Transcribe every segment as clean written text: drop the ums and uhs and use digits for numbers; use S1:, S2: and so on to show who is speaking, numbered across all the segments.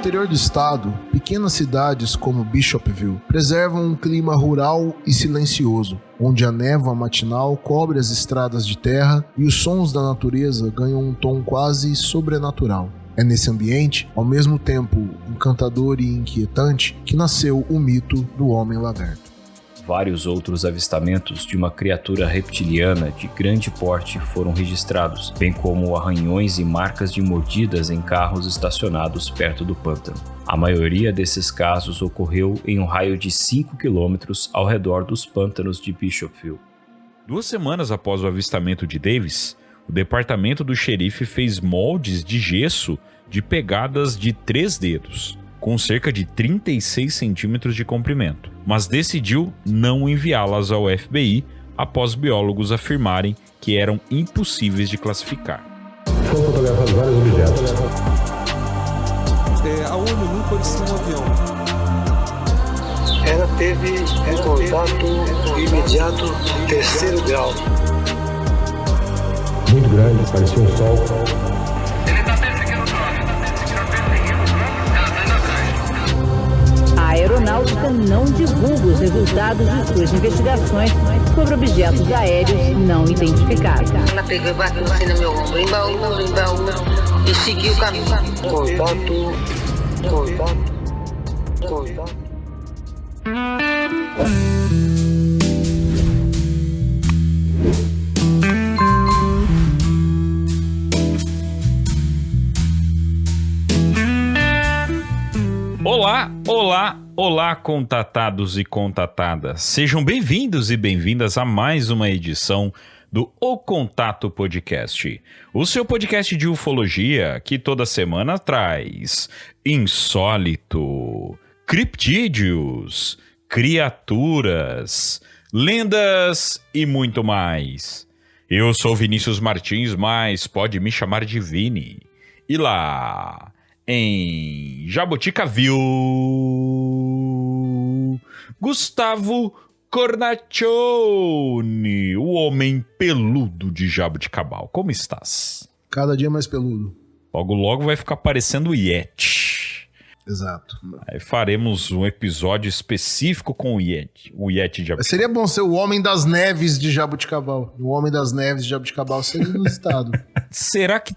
S1: interior do estado, pequenas cidades como Bishopville preservam um clima rural e silencioso, onde a névoa matinal cobre as estradas de terra e os sons da natureza ganham um tom quase sobrenatural. É nesse ambiente, ao mesmo tempo encantador e inquietante, que nasceu o mito do Homem-Lagarto.
S2: Vários outros avistamentos de uma criatura reptiliana de grande porte foram registrados, bem como arranhões e marcas de mordidas em carros estacionados perto do pântano. A maioria desses casos ocorreu em um raio de 5 quilômetros ao redor dos pântanos de Bishopville.
S3: 2 semanas após o avistamento de Davis, o departamento do xerife fez moldes de gesso de pegadas de 3 dedos, com cerca de 36 centímetros de comprimento, mas decidiu não enviá-las ao FBI após biólogos afirmarem que eram impossíveis de classificar.
S4: Foram fotografados vários objetos.
S5: A ONU não pode ser um avião.
S6: Ela teve um contato imediato de 3º grau.
S4: Muito grande, parecia um sol.
S7: Ele está perseguindo o drone, ela está indo atrás.
S8: A aeronáutica não divulga os resultados de suas investigações sobre objetos aéreos não identificados.
S9: Ela pegou e bateu assim no meu ombro, embaú, e seguiu o caminho.
S6: Contato.
S3: Olá, contatados e contatadas. Sejam bem-vindos e bem-vindas a mais uma edição do O Contato Podcast, o seu podcast de ufologia que toda semana traz insólito, criptídeos, criaturas, lendas e muito mais. Eu sou Vinícius Martins, mas pode me chamar de Vini. E lá, em Jaboticaville, Gustavo Cornaccione, o homem peludo de Jaboticabal. Como estás?
S1: Cada dia mais peludo.
S3: Logo vai ficar parecendo o Yeti.
S1: Exato.
S3: Aí faremos um episódio específico com o Yeti de Jaboticabal.
S1: Seria bom ser o Homem das Neves de Jaboticabal. O Homem das Neves de Jaboticabal seria no estado.
S3: Será que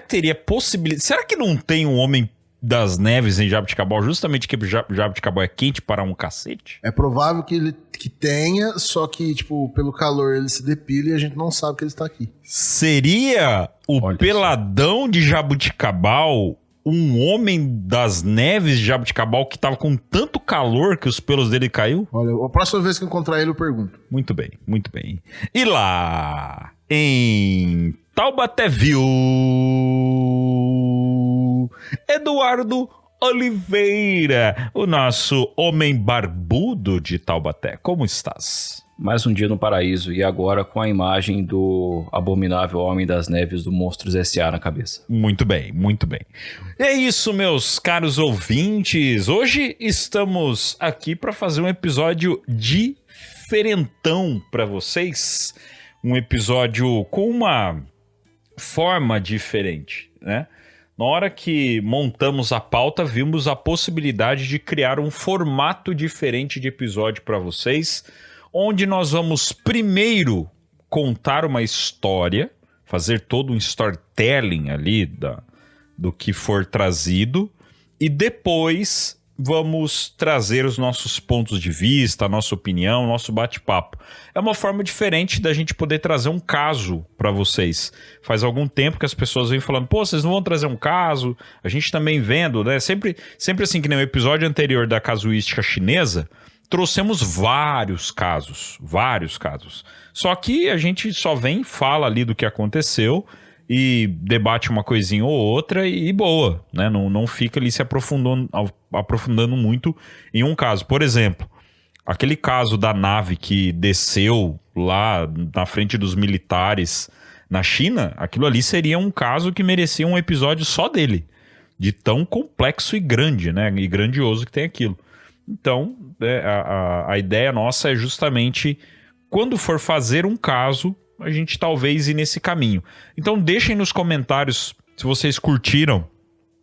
S3: teria possibilidade? Será que não tem um Homem das Neves em Jaboticabal, justamente que Jaboticabal é quente para um cacete?
S1: É provável que tenha, só que, tipo, pelo calor ele se depila e a gente não sabe que ele está aqui.
S3: Seria o peladão de Jaboticabal um Homem das Neves de Jaboticabal que tava com tanto calor que os pelos dele caiu?
S1: Olha, a próxima vez que eu encontrar ele eu pergunto.
S3: Muito bem. E lá em Taubatéville, Eduardo Oliveira, o nosso homem barbudo de Taubaté. Como estás?
S2: Mais um dia no paraíso e agora com a imagem do abominável Homem das Neves do Monstros S.A. na cabeça.
S3: Muito bem. É isso, meus caros ouvintes. Hoje estamos aqui para fazer um episódio diferentão para vocês. Um episódio com uma forma diferente, né? Na hora que montamos a pauta, vimos a possibilidade de criar um formato diferente de episódio para vocês, onde nós vamos primeiro contar uma história, fazer todo um storytelling ali do que for trazido, e depois vamos trazer os nossos pontos de vista, a nossa opinião, o nosso bate-papo. É uma forma diferente da gente poder trazer um caso para vocês. Faz algum tempo que as pessoas vêm falando, pô, vocês não vão trazer um caso? A gente também vendo, né? Sempre assim que nem o episódio anterior da casuística chinesa, trouxemos vários casos. Só que a gente só vem, fala ali do que aconteceu e debate uma coisinha ou outra e boa, né? Não fica ali se aprofundando muito em um caso. Por exemplo, aquele caso da nave que desceu lá na frente dos militares na China, aquilo ali seria um caso que merecia um episódio só dele, de tão complexo e grande, né? E grandioso que tem aquilo. Então, a ideia nossa é justamente, quando for fazer um caso, a gente talvez ir nesse caminho. Então, deixem nos comentários se vocês curtiram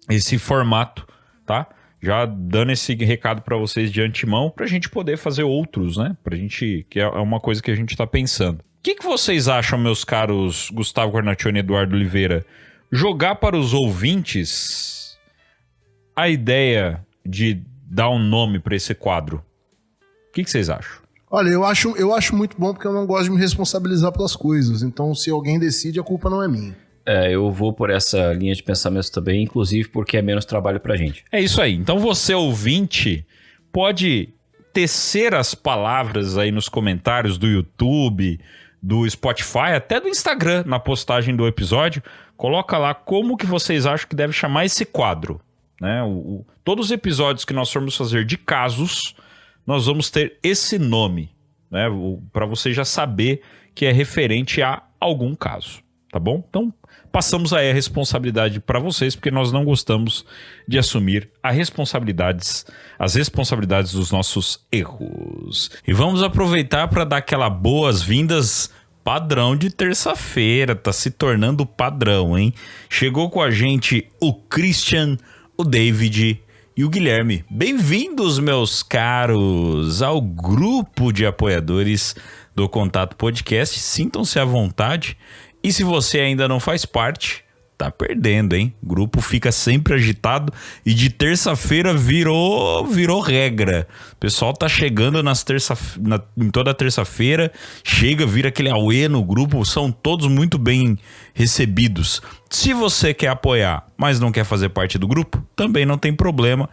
S3: esse formato tá? Já dando esse recado para vocês de antemão, pra gente poder fazer outros, né? Pra gente, que é uma coisa que a gente tá pensando. O que vocês acham, meus caros Gustavo Cornacchione e Eduardo Oliveira? Jogar para os ouvintes a ideia de dar um nome para esse quadro. O que vocês acham?
S1: Olha, eu acho muito bom porque eu não gosto de me responsabilizar pelas coisas. Então, se alguém decide, a culpa não é minha.
S2: Eu vou por essa linha de pensamento também, inclusive porque é menos trabalho pra gente.
S3: É isso aí. Então você, ouvinte, pode tecer as palavras aí nos comentários do YouTube, do Spotify, até do Instagram, na postagem do episódio. Coloca lá como que vocês acham que deve chamar esse quadro, né? Todos os episódios que nós formos fazer de casos, nós vamos ter esse nome, né? Para você já saber que é referente a algum caso, tá bom? Então, passamos aí a responsabilidade para vocês, porque nós não gostamos de assumir as responsabilidades dos nossos erros. E vamos aproveitar para dar aquela boas-vindas padrão de terça-feira, tá se tornando padrão, hein? Chegou com a gente o Christian, o David e o Guilherme. Bem-vindos, meus caros, ao grupo de apoiadores do Contato Podcast. Sintam-se à vontade. E se você ainda não faz parte, tá perdendo, hein? O grupo fica sempre agitado e de terça-feira virou regra. O pessoal tá chegando em toda terça-feira, vira aquele auê no grupo, são todos muito bem recebidos. Se você quer apoiar, mas não quer fazer parte do grupo, também não tem problema.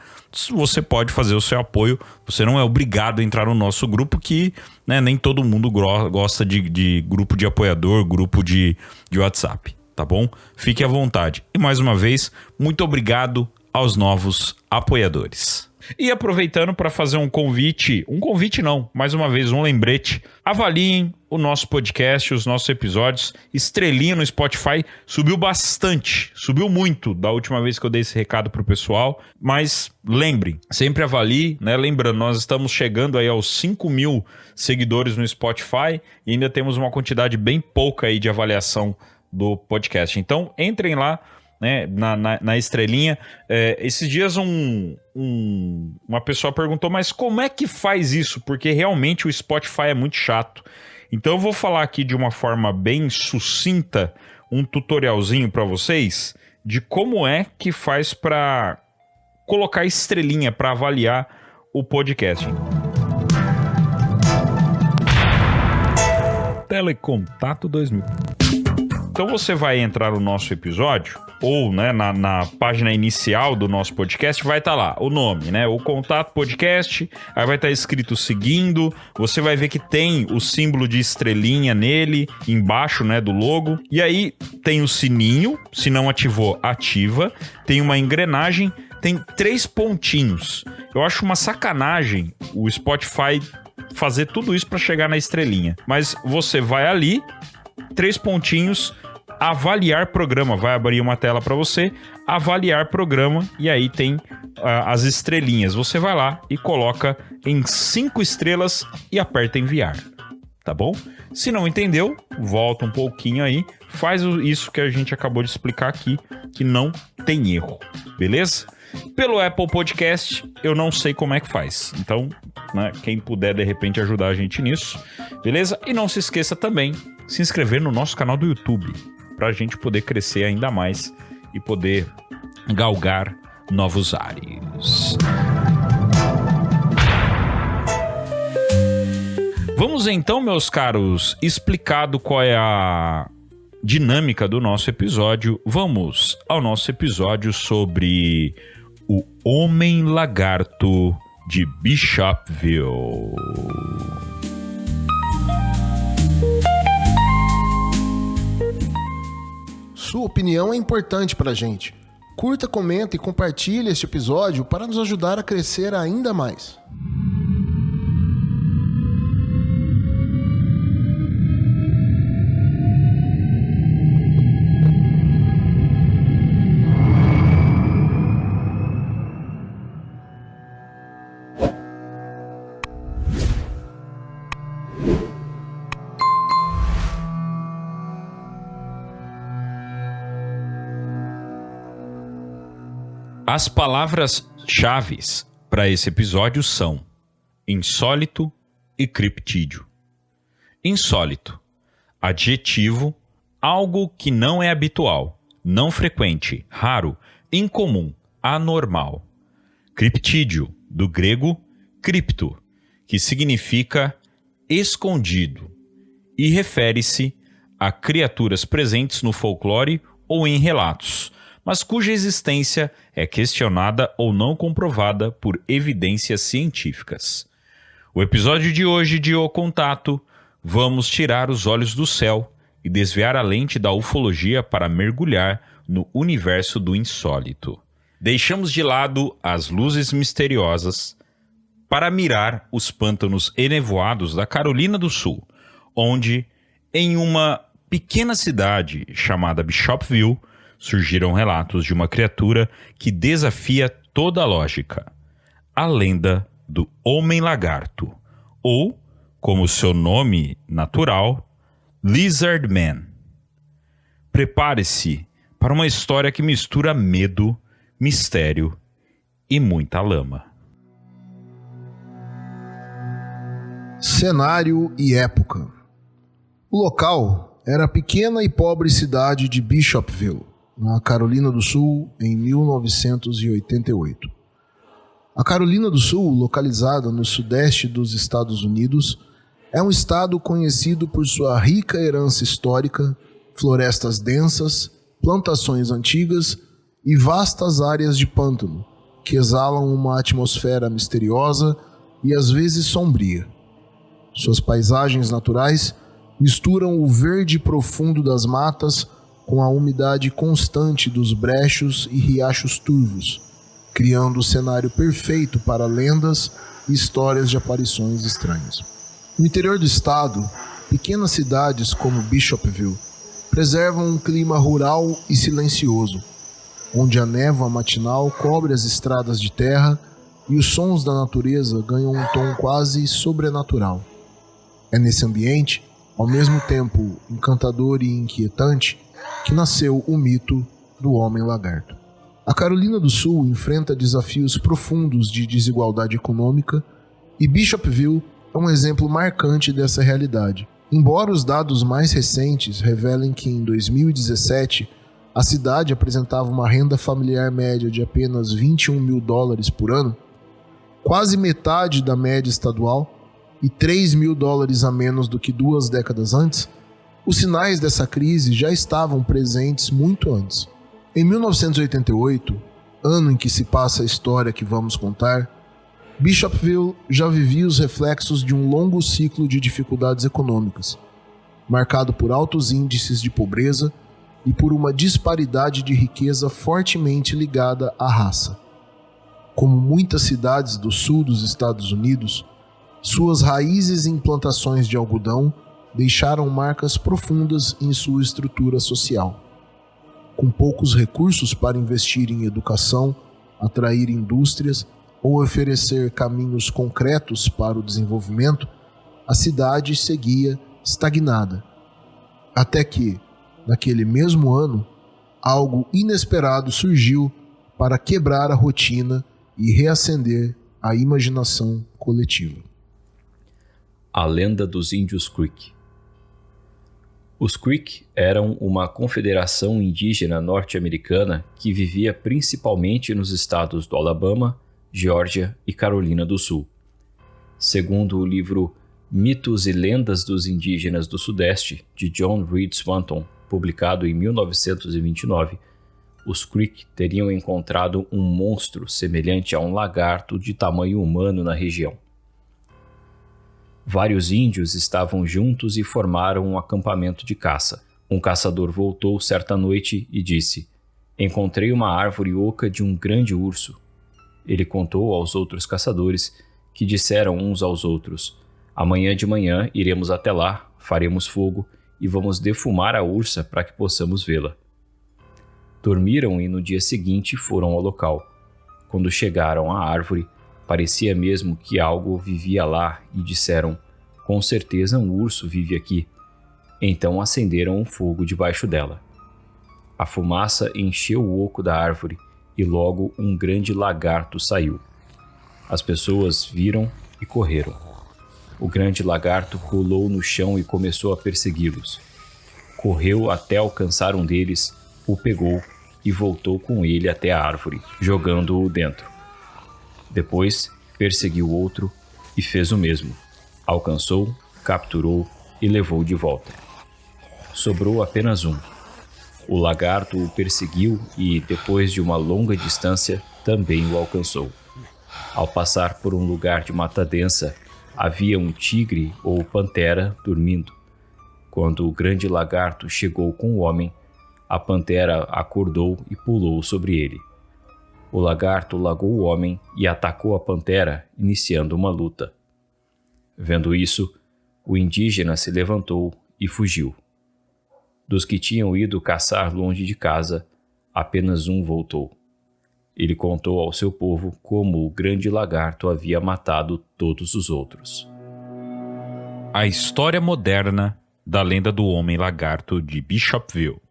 S3: Você pode fazer o seu apoio, você não é obrigado a entrar no nosso grupo, que, né, nem todo mundo gosta de grupo de apoiador, grupo de WhatsApp. Tá bom? Fique à vontade. E mais uma vez, muito obrigado aos novos apoiadores. E aproveitando para fazer um convite não, mais uma vez um lembrete, avaliem o nosso podcast, os nossos episódios, estrelinha no Spotify, subiu bastante, subiu muito da última vez que eu dei esse recado pro pessoal, mas lembrem, sempre avalie, né? Lembrando, nós estamos chegando aí aos 5.000 seguidores no Spotify e ainda temos uma quantidade bem pouca aí de avaliação do podcast. Então, entrem lá, né, na estrelinha. Esses dias uma pessoa perguntou, mas como é que faz isso? Porque realmente o Spotify é muito chato. Então eu vou falar aqui de uma forma bem sucinta, um tutorialzinho para vocês, de como é que faz para colocar estrelinha, para avaliar o podcast. Telecontato 2000. Então você vai entrar no nosso episódio, ou, né, na página inicial do nosso podcast, vai estar lá o nome, né? O Contato Podcast, aí vai estar escrito seguindo, você vai ver que tem o símbolo de estrelinha nele, embaixo, né, do logo, e aí tem o sininho, se não ativou, ativa, tem uma engrenagem, tem 3 pontinhos. Eu acho uma sacanagem o Spotify fazer tudo isso para chegar na estrelinha, mas você vai ali, 3 pontinhos, avaliar programa, vai abrir uma tela para você, avaliar programa, e aí tem as estrelinhas. Você vai lá e coloca em 5 estrelas e aperta enviar, tá bom? Se não entendeu, volta um pouquinho aí, faz isso que a gente acabou de explicar aqui, que não tem erro, beleza? Pelo Apple Podcast, eu não sei como é que faz. Então, né, quem puder, de repente, ajudar a gente nisso, beleza? E não se esqueça também se inscrever no nosso canal do YouTube, para a gente poder crescer ainda mais e poder galgar novos ares. Vamos então, meus caros, explicado qual é a dinâmica do nosso episódio, vamos ao nosso episódio sobre o Homem Lagarto de Bishopville.
S1: Sua opinião é importante pra gente. Curta, comenta e compartilhe este episódio para nos ajudar a crescer ainda mais.
S3: As palavras-chave para esse episódio são insólito e criptídeo. Insólito, adjetivo, algo que não é habitual, não frequente, raro, incomum, anormal. Criptídeo, do grego cripto, que significa escondido e refere-se a criaturas presentes no folclore ou em relatos, mas cuja existência é questionada ou não comprovada por evidências científicas. O episódio de hoje de O Contato, vamos tirar os olhos do céu e desviar a lente da ufologia para mergulhar no universo do insólito. Deixamos de lado as luzes misteriosas para mirar os pântanos enevoados da Carolina do Sul, onde, em uma pequena cidade chamada Bishopville, surgiram relatos de uma criatura que desafia toda a lógica. A lenda do Homem-Lagarto, ou, como seu nome natural, Lizard Man. Prepare-se para uma história que mistura medo, mistério e muita lama.
S1: Cenário e época. O local era a pequena e pobre cidade de Bishopville, na Carolina do Sul, em 1988. A Carolina do Sul, localizada no sudeste dos Estados Unidos, é um estado conhecido por sua rica herança histórica, florestas densas, plantações antigas e vastas áreas de pântano, que exalam uma atmosfera misteriosa e às vezes sombria. Suas paisagens naturais misturam o verde profundo das matas com a umidade constante dos brechos e riachos turvos, criando o cenário perfeito para lendas e histórias de aparições estranhas. No interior do estado, pequenas cidades como Bishopville preservam um clima rural e silencioso, onde a névoa matinal cobre as estradas de terra e os sons da natureza ganham um tom quase sobrenatural. É nesse ambiente, ao mesmo tempo encantador e inquietante, que nasceu o mito do Homem-Lagarto. A Carolina do Sul enfrenta desafios profundos de desigualdade econômica e Bishopville é um exemplo marcante dessa realidade. Embora os dados mais recentes revelem que em 2017 a cidade apresentava uma renda familiar média de apenas $21 mil por ano, quase metade da média estadual e $3 mil a menos do que 2 décadas antes, os sinais dessa crise já estavam presentes muito antes. Em 1988, ano em que se passa a história que vamos contar, Bishopville já vivia os reflexos de um longo ciclo de dificuldades econômicas, marcado por altos índices de pobreza e por uma disparidade de riqueza fortemente ligada à raça. Como muitas cidades do sul dos Estados Unidos, suas raízes em plantações de algodão deixaram marcas profundas em sua estrutura social. Com poucos recursos para investir em educação, atrair indústrias ou oferecer caminhos concretos para o desenvolvimento, a cidade seguia estagnada. Até que, naquele mesmo ano, algo inesperado surgiu para quebrar a rotina e reacender a imaginação coletiva.
S2: A lenda dos índios Creek. Os Creek eram uma confederação indígena norte-americana que vivia principalmente nos estados do Alabama, Geórgia e Carolina do Sul. Segundo o livro Mitos e Lendas dos Indígenas do Sudeste, de John Reed Swanton, publicado em 1929, os Creek teriam encontrado um monstro semelhante a um lagarto de tamanho humano na região. Vários índios estavam juntos e formaram um acampamento de caça. Um caçador voltou certa noite e disse: "Encontrei uma árvore oca de um grande urso." Ele contou aos outros caçadores, que disseram uns aos outros: "Amanhã de manhã iremos até lá, faremos fogo e vamos defumar a ursa para que possamos vê-la." Dormiram e no dia seguinte foram ao local. Quando chegaram à árvore, parecia mesmo que algo vivia lá e disseram: "Com certeza um urso vive aqui." Então acenderam um fogo debaixo dela. A fumaça encheu o oco da árvore e logo um grande lagarto saiu. As pessoas viram e correram. O grande lagarto pulou no chão e começou a persegui-los. Correu até alcançar um deles, o pegou e voltou com ele até a árvore, jogando-o dentro. Depois, perseguiu outro e fez o mesmo. Alcançou, capturou e levou de volta. Sobrou apenas um. O lagarto o perseguiu e, depois de uma longa distância, também o alcançou. Ao passar por um lugar de mata densa, havia um tigre ou pantera dormindo. Quando o grande lagarto chegou com o homem, a pantera acordou e pulou sobre ele. O lagarto largou o homem e atacou a pantera, iniciando uma luta. Vendo isso, o indígena se levantou e fugiu. Dos que tinham ido caçar longe de casa, apenas um voltou. Ele contou ao seu povo como o grande lagarto havia matado todos os outros.
S3: A história moderna da lenda do Homem-Lagarto de Bishopville.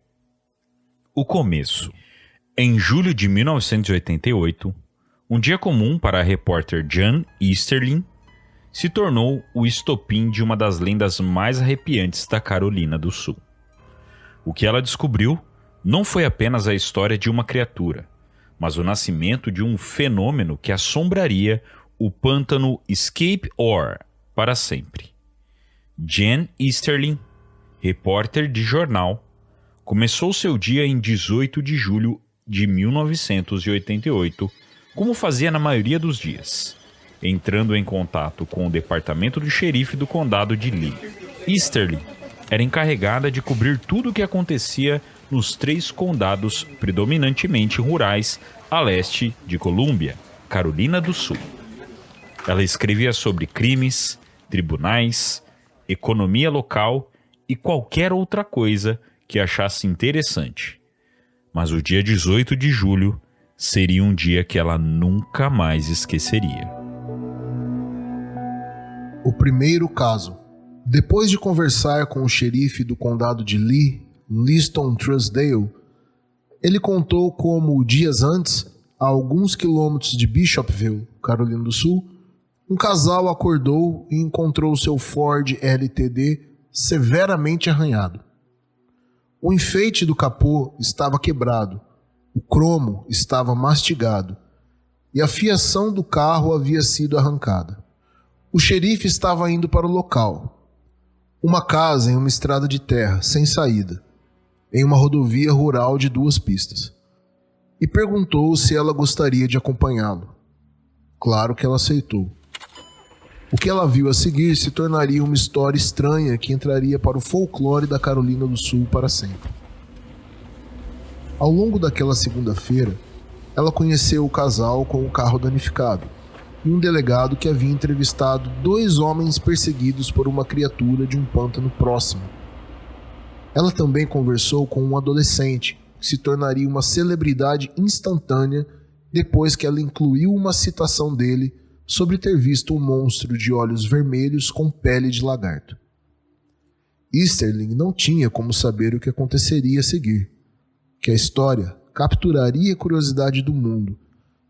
S3: O começo. Em julho de 1988, um dia comum para a repórter Jan Easterling se tornou o estopim de uma das lendas mais arrepiantes da Carolina do Sul. O que ela descobriu não foi apenas a história de uma criatura, mas o nascimento de um fenômeno que assombraria o pântano Escape Ore para sempre. Jan Easterling, repórter de jornal, começou seu dia em 18 de julho de 1988, como fazia na maioria dos dias, entrando em contato com o departamento do xerife do condado de Lee. Easterling era encarregada de cobrir tudo o que acontecia nos 3 condados predominantemente rurais a leste de Colômbia, Carolina do Sul. Ela escrevia sobre crimes, tribunais, economia local e qualquer outra coisa que achasse interessante. Mas o dia 18 de julho seria um dia que ela nunca mais esqueceria.
S1: O primeiro caso. Depois de conversar com o xerife do condado de Lee, Liston Truesdale, ele contou como, dias antes, a alguns quilômetros de Bishopville, Carolina do Sul, um casal acordou e encontrou seu Ford LTD severamente arranhado. O enfeite do capô estava quebrado, o cromo estava mastigado e a fiação do carro havia sido arrancada. O xerife estava indo para o local. Uma casa em uma estrada de terra, sem saída, em uma rodovia rural de 2 pistas, e perguntou se ela gostaria de acompanhá-lo. Claro que ela aceitou. O que ela viu a seguir se tornaria uma história estranha que entraria para o folclore da Carolina do Sul para sempre. Ao longo daquela segunda-feira, ela conheceu o casal com o carro danificado e um delegado que havia entrevistado 2 homens perseguidos por uma criatura de um pântano próximo. Ela também conversou com um adolescente que se tornaria uma celebridade instantânea depois que ela incluiu uma citação dele sobre ter visto um monstro de olhos vermelhos com pele de lagarto. Easterling não tinha como saber o que aconteceria a seguir, que a história capturaria a curiosidade do mundo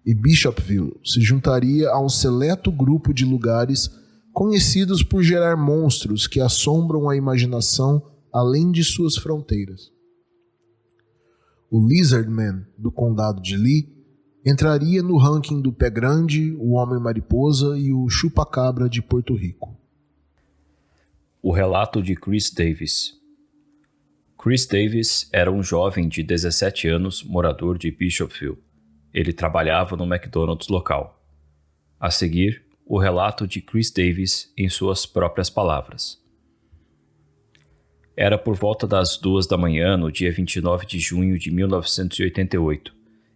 S1: e Bishopville se juntaria a um seleto grupo de lugares conhecidos por gerar monstros que assombram a imaginação além de suas fronteiras. O Lizardman do condado de Lee entraria no ranking do Pé Grande, o Homem-Mariposa e o Chupacabra de Porto Rico.
S2: O relato de Chris Davis. Chris Davis era um jovem de 17 anos, morador de Bishopville. Ele trabalhava no McDonald's local. A seguir, o relato de Chris Davis em suas próprias palavras. Era por volta das 2 da manhã, no dia 29 de junho de 1988.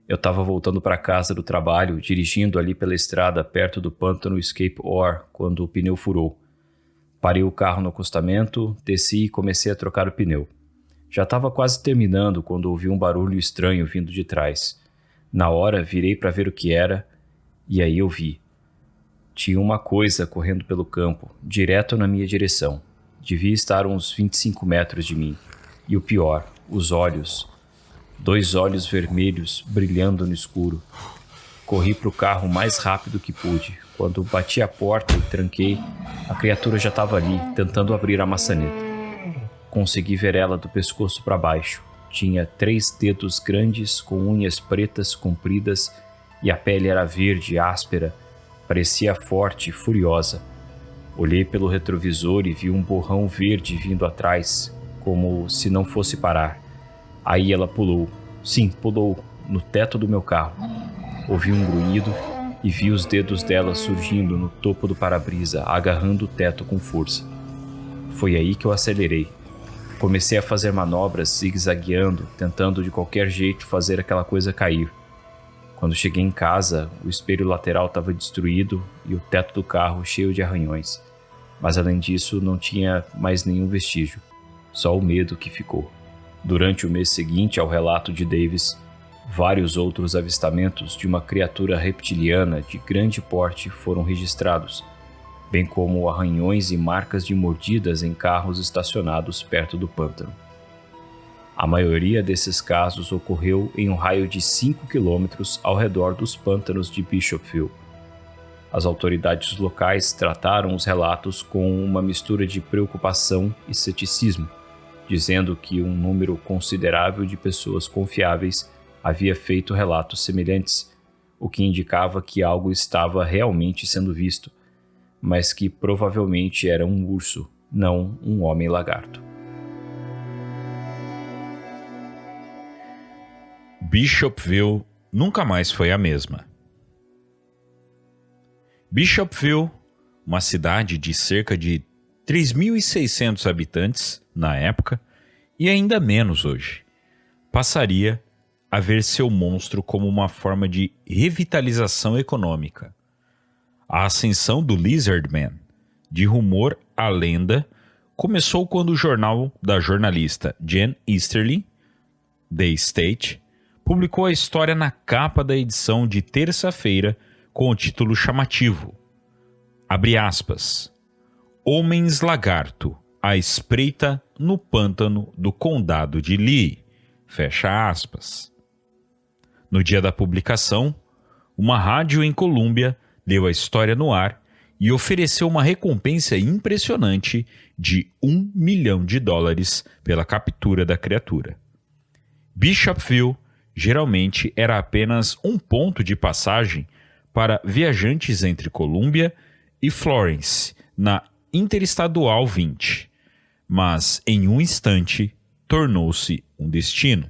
S2: Eu estava voltando para casa do trabalho, dirigindo ali pela estrada perto do pântano Escape Ore, quando o pneu furou. Parei o carro no acostamento, desci e comecei a trocar o pneu. Já estava quase terminando quando ouvi um barulho estranho vindo de trás. Na hora, virei para ver o que era, e aí eu vi. Tinha uma coisa correndo pelo campo, direto na minha direção. Devia estar a uns 25 metros de mim. E o pior, os olhos. 2 olhos vermelhos brilhando no escuro. Corri para o carro o mais rápido que pude. Quando bati a porta e tranquei, a criatura já estava ali, tentando abrir a maçaneta. Consegui ver ela do pescoço para baixo. Tinha 3 dedos grandes com unhas pretas compridas e a pele era verde, áspera. Parecia forte e furiosa. Olhei pelo retrovisor e vi um borrão verde vindo atrás, como se não fosse parar. Aí ela pulou. Sim, pulou, no teto do meu carro. Ouvi um grunhido e vi os dedos dela surgindo no topo do para-brisa, agarrando o teto com força. Foi aí que eu acelerei. Comecei a fazer manobras zigue-zagueando, tentando de qualquer jeito fazer aquela coisa cair. Quando cheguei em casa, o espelho lateral estava destruído e o teto do carro cheio de arranhões. Mas além disso, não tinha mais nenhum vestígio, só o medo que ficou. Durante o mês seguinte ao relato de Davis, vários outros avistamentos de uma criatura reptiliana de grande porte foram registrados, bem como arranhões e marcas de mordidas em carros estacionados perto do pântano. A maioria desses casos ocorreu em um raio de 5 quilômetros ao redor dos pântanos de Bishopville. As autoridades locais trataram os relatos com uma mistura de preocupação e ceticismo, dizendo que um número considerável de pessoas confiáveis havia feito relatos semelhantes, o que indicava que algo estava realmente sendo visto, mas que provavelmente era um urso, não um homem-lagarto.
S3: Bishopville nunca mais foi a mesma. Bishopville, uma cidade de cerca de 3.600 habitantes na época, e ainda menos hoje, passaria a ver seu monstro como uma forma de revitalização econômica. A ascensão do Lizard Man, de rumor a lenda, começou quando o jornal da jornalista Jen Easterly, The State, publicou a história na capa da edição de terça-feira com o título chamativo, abre aspas, Homens Lagarto, à espreita no pântano do condado de Lee, fecha aspas. No dia da publicação, uma rádio em Colômbia deu a história no ar e ofereceu uma recompensa impressionante de $1 milhão pela captura da criatura. Bishopville geralmente era apenas um ponto de passagem para viajantes entre Colômbia e Florence, na Interestadual 20, mas em um instante tornou-se um destino.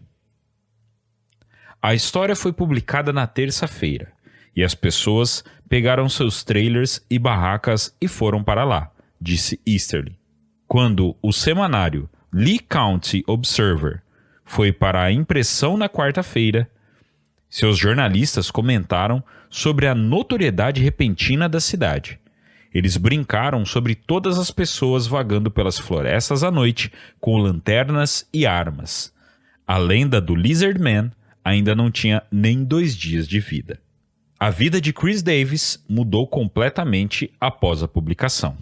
S3: A história foi publicada na terça-feira e as pessoas pegaram seus trailers e barracas e foram para lá, disse Easterly. Quando o semanário Lee County Observer foi para a impressão na quarta-feira, seus jornalistas comentaram sobre a notoriedade repentina da cidade. Eles brincaram sobre todas as pessoas vagando pelas florestas à noite com lanternas e armas. A lenda do Lizard Man ainda não tinha nem 2 dias de vida. A vida de Chris Davis mudou completamente após a publicação.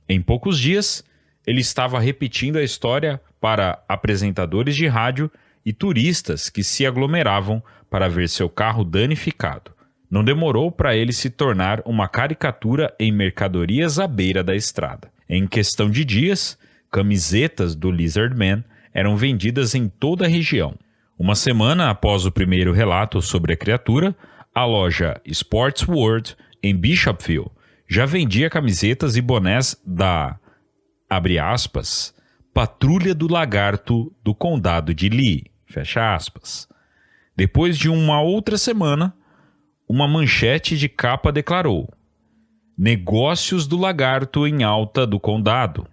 S3: Em poucos dias, ele estava repetindo a história para apresentadores de rádio e turistas que se aglomeravam para ver seu carro danificado. Não demorou para ele se tornar uma caricatura em mercadorias à beira da estrada. Em questão de dias, camisetas do Lizard Man eram vendidas em toda a região. Uma semana após o primeiro relato sobre a criatura, a loja Sports World, em Bishopville, já vendia camisetas e bonés da, abre aspas, Patrulha do Lagarto do Condado de Lee, fecha aspas. Depois de uma outra semana, uma manchete de capa declarou: Negócios do Lagarto em alta do condado.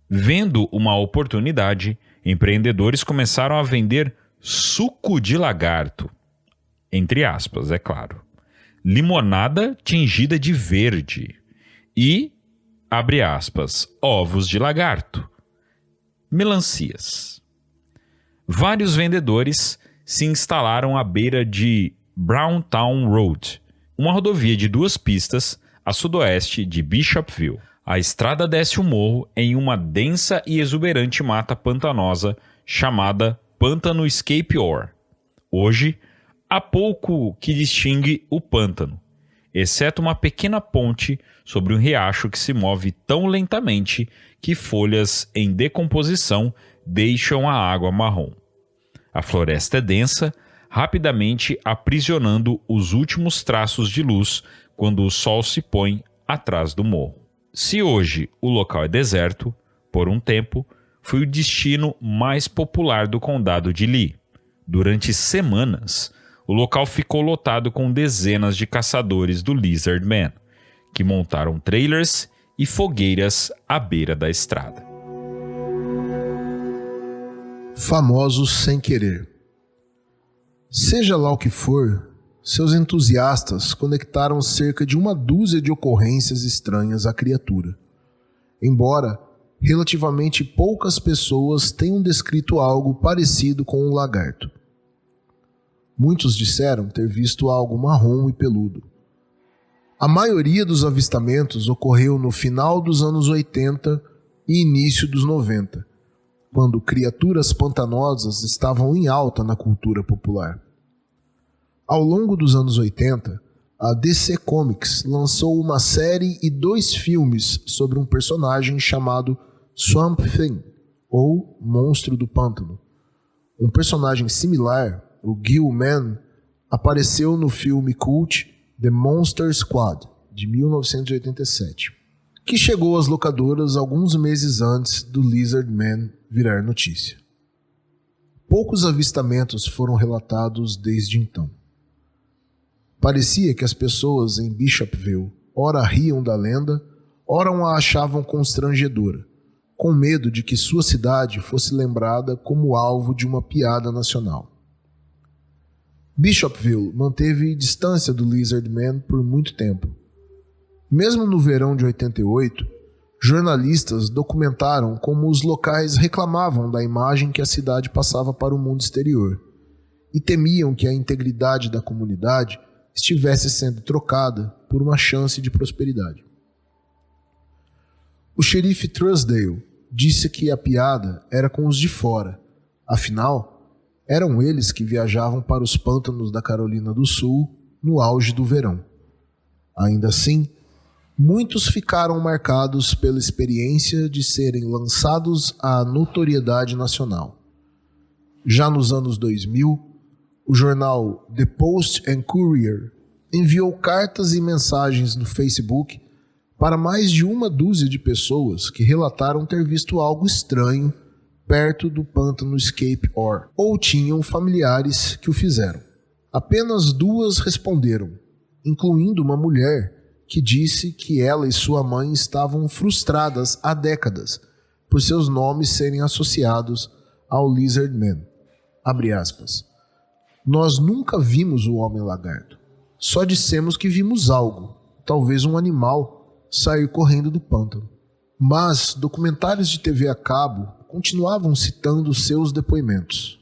S3: Vendo uma oportunidade, empreendedores começaram a vender suco de lagarto, entre aspas, é claro, limonada tingida de verde e, abre aspas, ovos de lagarto, melancias. Vários vendedores se instalaram à beira de Browntown Road, uma rodovia de 2 pistas a sudoeste de Bishopville. A estrada desce o morro em uma densa e exuberante mata pantanosa chamada pântano Escape Ore. Hoje, há pouco que distingue o pântano, exceto uma pequena ponte sobre um riacho que se move tão lentamente que folhas em decomposição deixam a água marrom. A floresta é densa, rapidamente aprisionando os últimos traços de luz quando o sol se põe atrás do morro. Se hoje o local é deserto, por um tempo, foi o destino mais popular do condado de Lee. Durante semanas, o local ficou lotado com dezenas de caçadores do Lizard Man, que montaram trailers e fogueiras à beira da estrada.
S1: Famosos sem querer. Seja lá o que for, seus entusiastas conectaram cerca de 12 de ocorrências estranhas à criatura. Embora relativamente poucas pessoas tenham descrito algo parecido com um lagarto. Muitos disseram ter visto algo marrom e peludo. A maioria dos avistamentos ocorreu no final dos anos 80 e início dos 90, quando criaturas pantanosas estavam em alta na cultura popular. Ao longo dos anos 80, a DC Comics lançou uma série e 2 filmes sobre um personagem chamado Swamp Thing, ou Monstro do Pântano. Um personagem similar, o Gill-Man, apareceu no filme cult The Monster Squad, de 1987, que chegou às locadoras alguns meses antes do Lizard Man virar notícia. Poucos avistamentos foram relatados desde então. Parecia que as pessoas em Bishopville ora riam da lenda, ora a achavam constrangedora, com medo de que sua cidade fosse lembrada como alvo de uma piada nacional. Bishopville manteve distância do Lizard Man por muito tempo. Mesmo no verão de 88, jornalistas documentaram como os locais reclamavam da imagem que a cidade passava para o mundo exterior e temiam que a integridade da comunidade estivesse sendo trocada por uma chance de prosperidade. O xerife Truesdale disse que a piada era com os de fora, afinal, eram eles que viajavam para os pântanos da Carolina do Sul no auge do verão. Ainda assim, muitos ficaram marcados pela experiência de serem lançados à notoriedade nacional. Já nos anos 2000, o jornal The Post and Courier enviou cartas e mensagens no Facebook para mais de 12 de pessoas que relataram ter visto algo estranho perto do pântano Escape Ore, ou tinham familiares que o fizeram. Apenas 2 responderam, incluindo uma mulher que disse que ela e sua mãe estavam frustradas há décadas por seus nomes serem associados ao Lizard Man. Abre aspas. Nós nunca vimos o Homem-Lagarto. Só dissemos que vimos algo, talvez um animal, sair correndo do pântano. Mas documentários de TV a cabo continuavam citando seus depoimentos.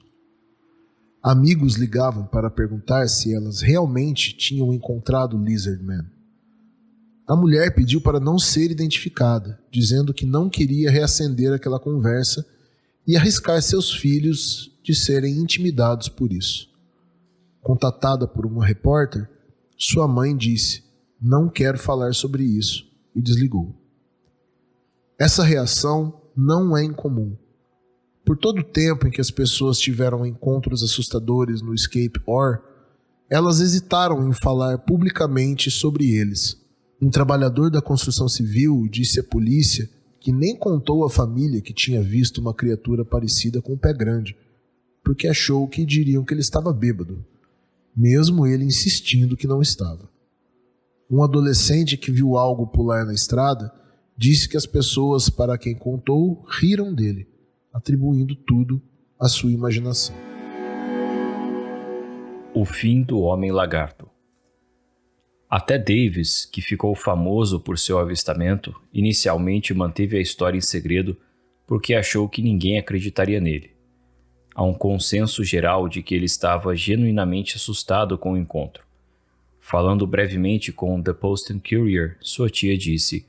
S1: Amigos ligavam para perguntar se elas realmente tinham encontrado o Lizard Man. A mulher pediu para não ser identificada, dizendo que não queria reacender aquela conversa e arriscar seus filhos de serem intimidados por isso. Contatada por uma repórter, sua mãe disse: "Não quero falar sobre isso", e desligou. Essa reação não é incomum. Por todo o tempo em que as pessoas tiveram encontros assustadores no Escape Ore, elas hesitaram em falar publicamente sobre eles. Um trabalhador da construção civil disse à polícia que nem contou à família que tinha visto uma criatura parecida com um pé grande, porque achou que diriam que ele estava bêbado, mesmo ele insistindo que não estava. Um adolescente que viu algo pular na estrada disse que as pessoas para quem contou riram dele, atribuindo tudo à sua imaginação.
S2: O fim do Homem-Lagarto. Até Davis, que ficou famoso por seu avistamento, inicialmente manteve a história em segredo porque achou que ninguém acreditaria nele. Há um consenso geral de que ele estava genuinamente assustado com o encontro. Falando brevemente com The Post and Courier, sua tia disse: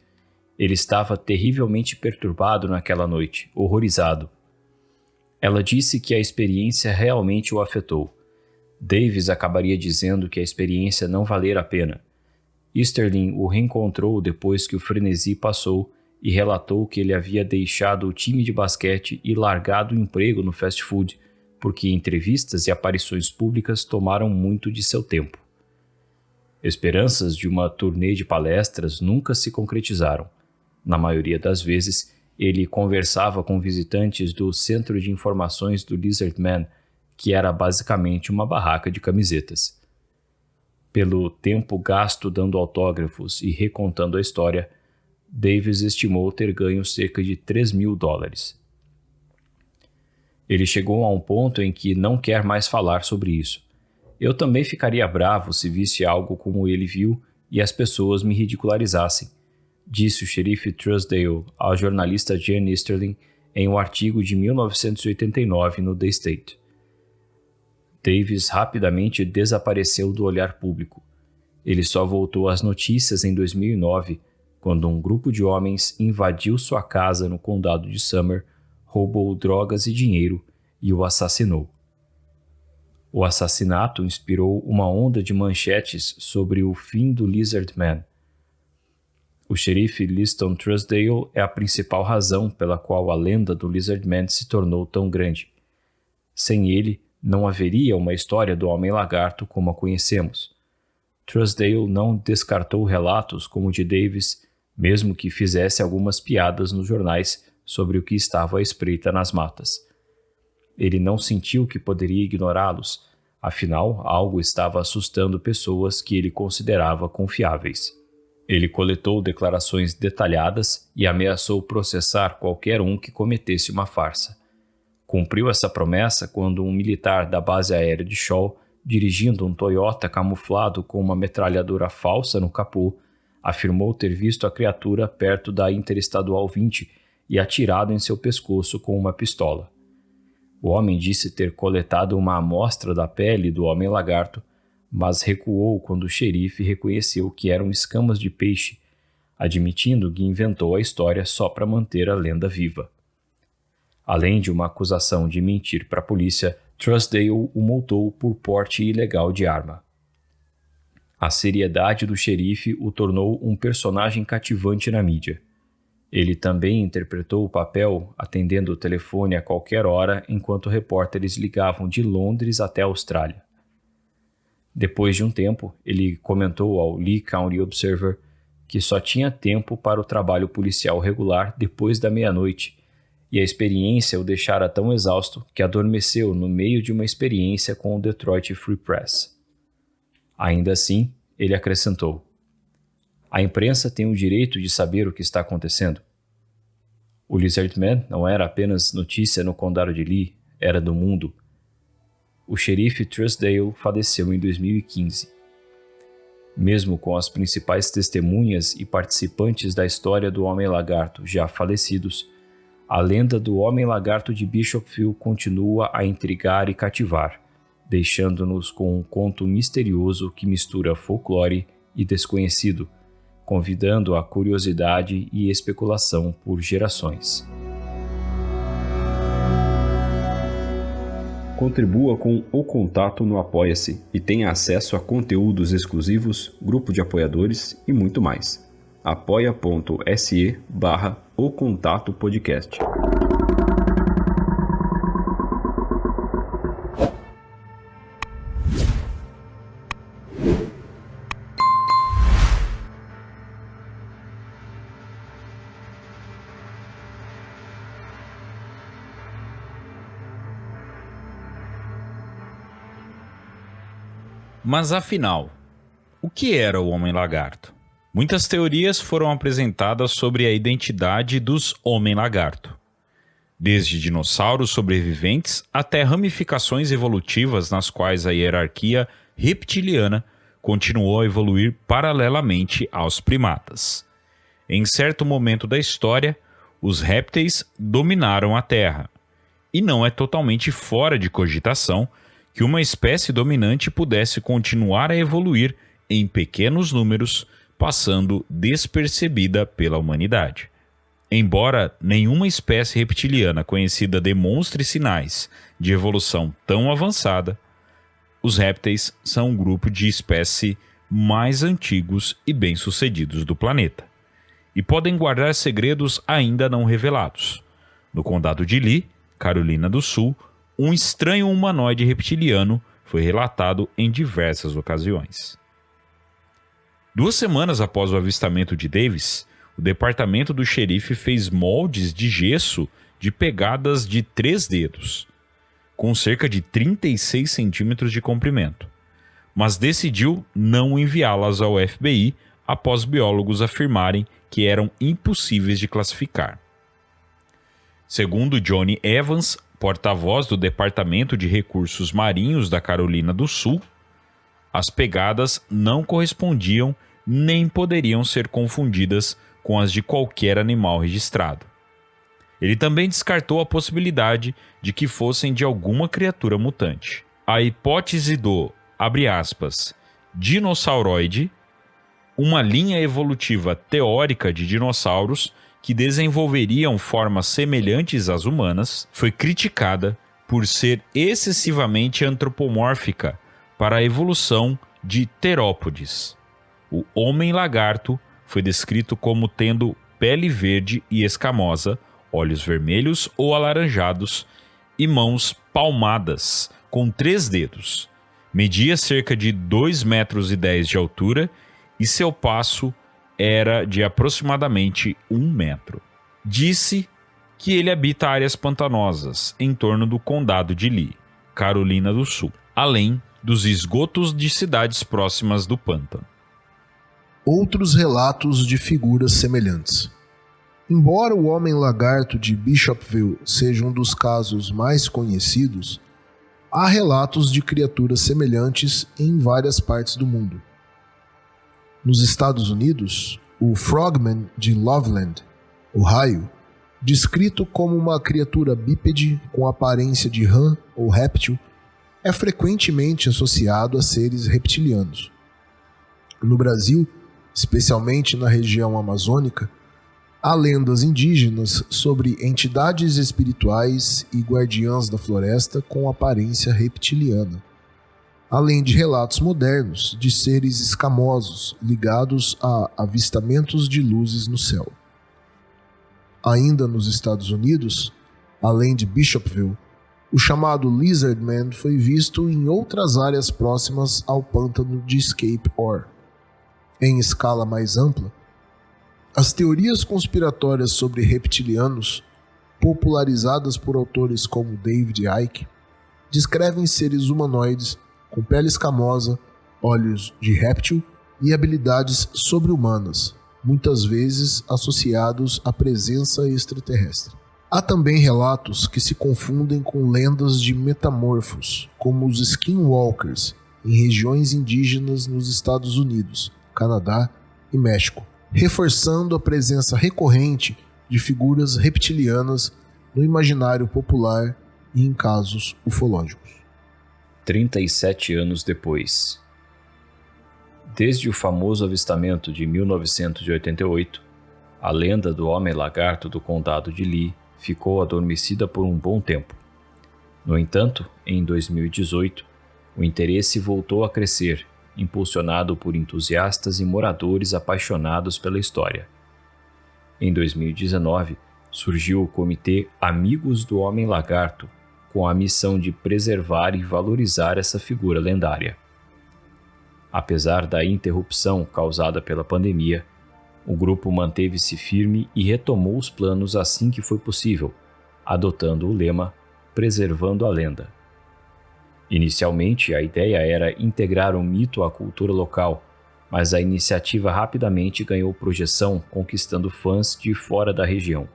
S2: "Ele estava terrivelmente perturbado naquela noite, horrorizado. Ela disse que a experiência realmente o afetou. Davis acabaria dizendo que a experiência não valera a pena. Easterling o reencontrou depois que o frenesi passou e relatou que ele havia deixado o time de basquete e largado o emprego no fast food, porque entrevistas e aparições públicas tomaram muito de seu tempo. Esperanças de uma turnê de palestras nunca se concretizaram. Na maioria das vezes, ele conversava com visitantes do Centro de Informações do Lizard Man, que era basicamente uma barraca de camisetas. Pelo tempo gasto dando autógrafos e recontando a história, Davis estimou ter ganho cerca de $3.000. Ele chegou a um ponto em que não quer mais falar sobre isso. Eu também ficaria bravo se visse algo como ele viu e as pessoas me ridicularizassem, disse o xerife Truesdale ao jornalista Jan Easterling em um artigo de 1989 no The State. Davis rapidamente desapareceu do olhar público. Ele só voltou às notícias em 2009, quando um grupo de homens invadiu sua casa no condado de Summer, roubou drogas e dinheiro e o assassinou. O assassinato inspirou uma onda de manchetes sobre o fim do Lizard Man. O xerife Liston Truesdale é a principal razão pela qual a lenda do Lizard Man se tornou tão grande. Sem ele, não haveria uma história do Homem-Lagarto como a conhecemos. Truesdale não descartou relatos como o de Davis, mesmo que fizesse algumas piadas nos jornais sobre o que estava à espreita nas matas. Ele não sentiu que poderia ignorá-los, afinal, algo estava assustando pessoas que ele considerava confiáveis. Ele coletou declarações detalhadas e ameaçou processar qualquer um que cometesse uma farsa. Cumpriu essa promessa quando um militar da base aérea de Shaw, dirigindo um Toyota camuflado com uma metralhadora falsa no capô, afirmou ter visto a criatura perto da Interestadual 20 e atirado em seu pescoço com uma pistola. O homem disse ter coletado uma amostra da pele do Homem-Lagarto, mas recuou quando o xerife reconheceu que eram escamas de peixe, admitindo que inventou a história só para manter a lenda viva. Além de uma acusação de mentir para a polícia, Truesdale o multou por porte ilegal de arma. A seriedade do xerife o tornou um personagem cativante na mídia. Ele também interpretou o papel atendendo o telefone a qualquer hora enquanto repórteres ligavam de Londres até a Austrália. Depois de um tempo, ele comentou ao Lee County Observer que só tinha tempo para o trabalho policial regular depois da meia-noite, e a experiência o deixara tão exausto que adormeceu no meio de uma experiência com o Detroit Free Press. Ainda assim, ele acrescentou: "A imprensa tem o direito de saber o que está acontecendo." O Lizard Man não era apenas notícia no condado de Lee, era do mundo. O xerife Truesdale faleceu em 2015. Mesmo com as principais testemunhas e participantes da história do Homem-Lagarto já falecidos, a lenda do Homem-Lagarto de Bishopville continua a intrigar e cativar, deixando-nos com um conto misterioso que mistura folclore e desconhecido, convidando a curiosidade e especulação por gerações.
S10: Contribua com o Contato no Apoia-se e tenha acesso a conteúdos exclusivos, grupo de apoiadores e muito mais. apoia.se/O Contato Podcast.
S3: Mas afinal, o que era o Homem-Lagarto? Muitas teorias foram apresentadas sobre a identidade dos Homem-Lagarto. Desde dinossauros sobreviventes até ramificações evolutivas nas quais a hierarquia reptiliana continuou a evoluir paralelamente aos primatas. Em certo momento da história, os répteis dominaram a Terra. E não é totalmente fora de cogitação que uma espécie dominante pudesse continuar a evoluir em pequenos números, passando despercebida pela humanidade. Embora nenhuma espécie reptiliana conhecida demonstre sinais de evolução tão avançada, os répteis são um grupo de espécies mais antigos e bem-sucedidos do planeta, e podem guardar segredos ainda não revelados. No condado de Lee, Carolina do Sul, um estranho humanoide reptiliano foi relatado em diversas ocasiões. 2 semanas após o avistamento de Davis, o departamento do xerife fez moldes de gesso de pegadas de 3 dedos, com cerca de 36 centímetros de comprimento, mas decidiu não enviá-las ao FBI após biólogos afirmarem que eram impossíveis de classificar. Segundo Johnny Evans, porta-voz do Departamento de Recursos Marinhos da Carolina do Sul, as pegadas não correspondiam nem poderiam ser confundidas com as de qualquer animal registrado. Ele também descartou a possibilidade de que fossem de alguma criatura mutante. A hipótese do, abre aspas, dinossauroide, uma linha evolutiva teórica de dinossauros que desenvolveriam formas semelhantes às humanas, foi criticada por ser excessivamente antropomórfica para a evolução de terópodes. O homem-lagarto foi descrito como tendo pele verde e escamosa, olhos vermelhos ou alaranjados e mãos palmadas, com 3 dedos. Media cerca de 2,10 metros de altura e seu passo era de aproximadamente 1 metro. Disse que ele habita áreas pantanosas em torno do condado de Lee, Carolina do Sul, além dos esgotos de cidades próximas do pântano.
S1: Outros relatos de figuras semelhantes. Embora o Homem-Lagarto de Bishopville seja um dos casos mais conhecidos, há relatos de criaturas semelhantes em várias partes do mundo. Nos Estados Unidos, o Frogman de Loveland, Ohio, descrito como uma criatura bípede com aparência de rã ou réptil, é frequentemente associado a seres reptilianos. No Brasil, especialmente na região amazônica, há lendas indígenas sobre entidades espirituais e guardiãs da floresta com aparência reptiliana, além de relatos modernos de seres escamosos ligados a avistamentos de luzes no céu. Ainda nos Estados Unidos, além de Bishopville, o chamado Lizard Man foi visto em outras áreas próximas ao pântano de Escape Ore. Em escala mais ampla, as teorias conspiratórias sobre reptilianos, popularizadas por autores como David Icke, descrevem seres humanoides com pele escamosa, olhos de réptil e habilidades sobre-humanas, muitas vezes associados à presença extraterrestre. Há também relatos que se confundem com lendas de metamorfos, como os Skinwalkers, em regiões indígenas nos Estados Unidos, Canadá e México, reforçando a presença recorrente de figuras reptilianas no imaginário popular e em casos ufológicos.
S2: 37 anos depois. Desde o famoso avistamento de 1988, a lenda do Homem-Lagarto do condado de Lee ficou adormecida por um bom tempo. No entanto, em 2018, o interesse voltou a crescer, impulsionado por entusiastas e moradores apaixonados pela história. Em 2019, surgiu o Comitê Amigos do Homem-Lagarto, com a missão de preservar e valorizar essa figura lendária. Apesar da interrupção causada pela pandemia, o grupo manteve-se firme e retomou os planos assim que foi possível, adotando o lema Preservando a Lenda. Inicialmente, a ideia era integrar o mito à cultura local, mas a iniciativa rapidamente ganhou projeção, conquistando fãs de fora da região.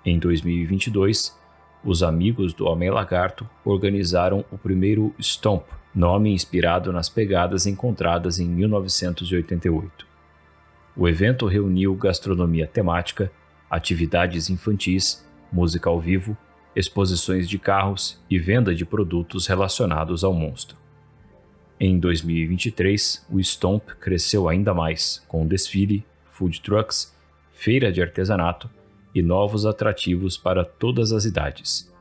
S2: Em 2022, os Amigos do Homem-Lagarto organizaram o primeiro Stomp, nome inspirado nas pegadas encontradas em 1988. O evento reuniu gastronomia temática, atividades infantis, música ao vivo, exposições de carros e venda de produtos relacionados ao monstro. Em 2023, o Stomp cresceu ainda mais, com desfile, food trucks, feira de artesanato e novos atrativos para todas as idades.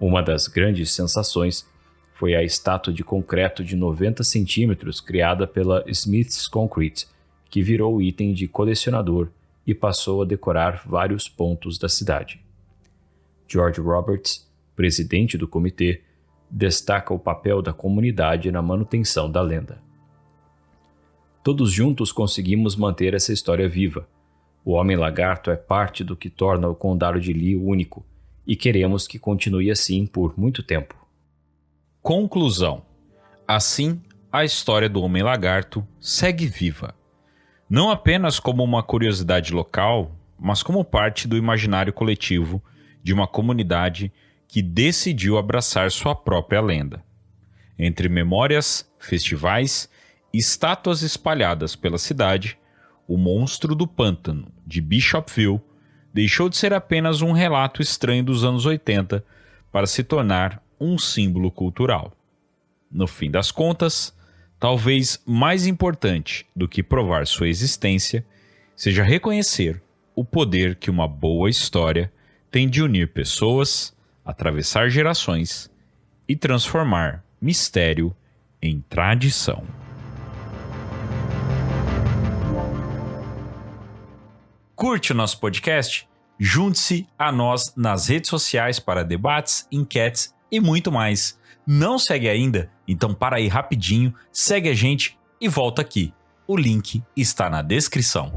S2: Uma das grandes sensações foi a estátua de concreto de 90 centímetros criada pela Smith's Concrete, que virou item de colecionador e passou a decorar vários pontos da cidade. George Roberts, presidente do comitê, destaca o papel da comunidade na manutenção da lenda. Todos juntos conseguimos manter essa história viva. O Homem-Lagarto é parte do que torna o Condado de Lee único, e queremos que continue assim por muito tempo.
S3: Conclusão. Assim, a história do Homem-Lagarto segue viva. Não apenas como uma curiosidade local, mas como parte do imaginário coletivo de uma comunidade que decidiu abraçar sua própria lenda. Entre memórias, festivais e estátuas espalhadas pela cidade, o monstro do pântano de Bishopville deixou de ser apenas um relato estranho dos anos 80 para se tornar um símbolo cultural. No fim das contas, talvez mais importante do que provar sua existência seja reconhecer o poder que uma boa história tem de unir pessoas, atravessar gerações e transformar mistério em tradição. Curte o nosso podcast? Junte-se a nós nas redes sociais para debates, enquetes e muito mais. Não segue ainda? Então para aí rapidinho, segue a gente e volta aqui. O link está na descrição.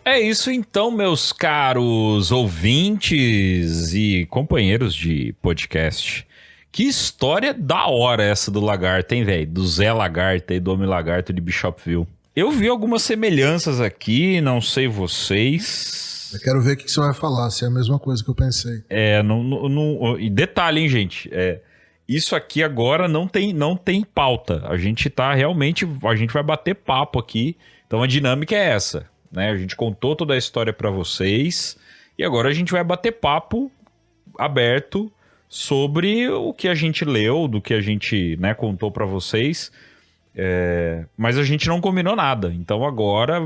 S3: É isso então, meus caros ouvintes e companheiros de podcast. Que história da hora essa do lagarto, hein, velho? Do Zé Lagarto e do Homem Lagarto de Bishopville. Eu vi algumas semelhanças aqui, não sei vocês.
S1: Eu quero ver o que você vai falar, se é a mesma coisa que eu pensei.
S3: E detalhe, hein, gente? Isso aqui agora não tem pauta. A gente vai bater papo aqui. Então a dinâmica é essa, né? A gente contou toda a história pra vocês e agora a gente vai bater papo aberto sobre o que a gente leu, do que a gente, né, contou pra vocês. Mas a gente não combinou nada. Então agora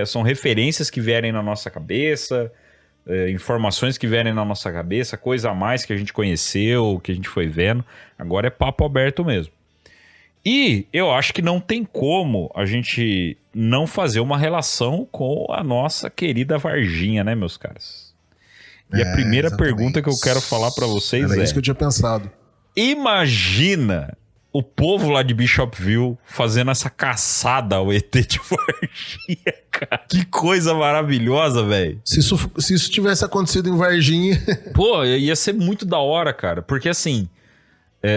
S3: são referências que vierem na nossa cabeça, informações que vierem na nossa cabeça, coisa a mais que a gente conheceu, que a gente foi vendo. Agora é papo aberto mesmo. E eu acho que não tem como a gente não fazer uma relação com a nossa querida Varginha, né, meus caras? E a primeira pergunta que eu quero falar pra vocês
S1: Era isso que eu tinha pensado.
S3: Imagina o povo lá de Bishopville fazendo essa caçada ao ET de Varginha, cara. Que coisa maravilhosa, velho.
S1: Se isso tivesse acontecido em Varginha...
S3: Pô, ia ser muito da hora, cara. Porque assim...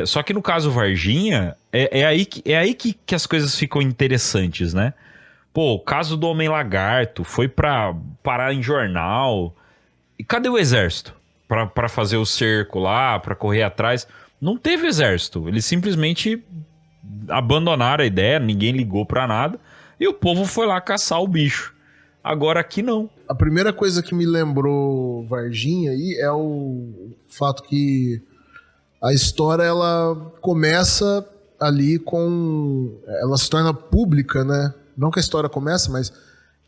S3: só que no caso Varginha, é aí que as coisas ficam interessantes, né? Pô, o caso do Homem-Lagarto foi pra parar em jornal. E cadê o exército? Pra fazer o cerco lá, pra correr atrás. Não teve exército. Eles simplesmente abandonaram a ideia, ninguém ligou pra nada. E o povo foi lá caçar o bicho. Agora aqui não.
S1: A primeira coisa que me lembrou Varginha aí é o fato que a história ela começa ali com... Ela se torna pública, né? Não que a história comece, mas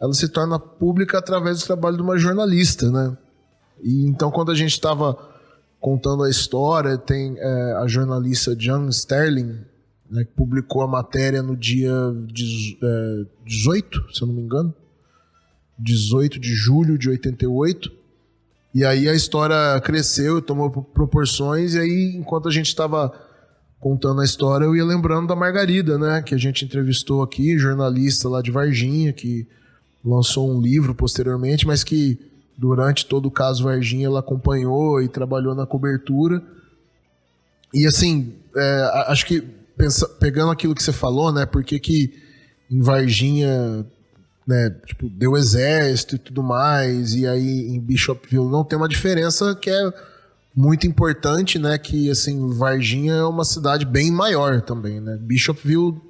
S1: ela se torna pública através do trabalho de uma jornalista, né? E então quando a gente estava contando a história, tem a jornalista Jan Sterling, né, que publicou a matéria no dia 18, se eu não me engano, 18 de julho de 88. E aí a história cresceu, tomou proporções, e aí enquanto a gente estava contando a história, eu ia lembrando da Margarida, né, que a gente entrevistou aqui, jornalista lá de Varginha, que lançou um livro posteriormente, mas que durante todo o caso Varginha ela acompanhou e trabalhou na cobertura. E assim, acho que pegando aquilo que você falou, né, por que em Varginha, né, tipo, deu exército e tudo mais, e aí em Bishopville não, tem uma diferença que é muito importante, né, que assim, Varginha é uma cidade bem maior também, né. Bishopville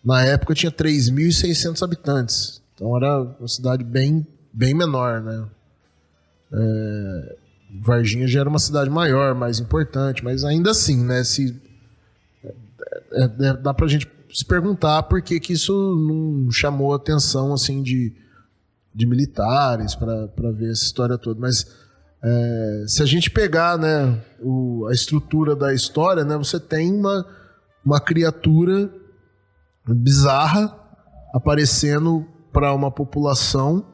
S1: na época tinha 3.600 habitantes, então era uma cidade bem menor, né. Varginha já era uma cidade maior, mais importante, mas ainda assim, né? Dá pra gente se perguntar por que isso não chamou a atenção assim, de militares para ver essa história toda. Mas se a gente pegar, né, a estrutura da história, né, você tem uma criatura bizarra aparecendo para uma população,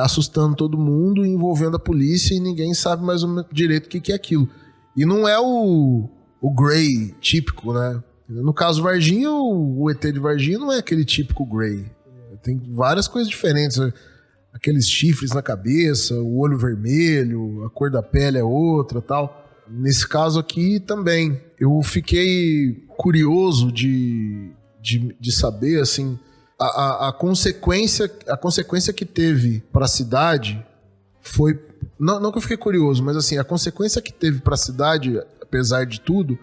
S1: assustando todo mundo, envolvendo a polícia, e ninguém sabe mais direito o que é aquilo. E não é o Grey típico, né? No caso Varginha, o ET de Varginha não é aquele típico Grey. Tem várias coisas diferentes, né? Aqueles chifres na cabeça, o olho vermelho, a cor da pele é outra, tal. Nesse caso aqui também, eu fiquei curioso de saber, assim, a consequência que teve para a cidade foi... Não que eu fiquei curioso, mas assim, a consequência que teve para a cidade, apesar de tudo,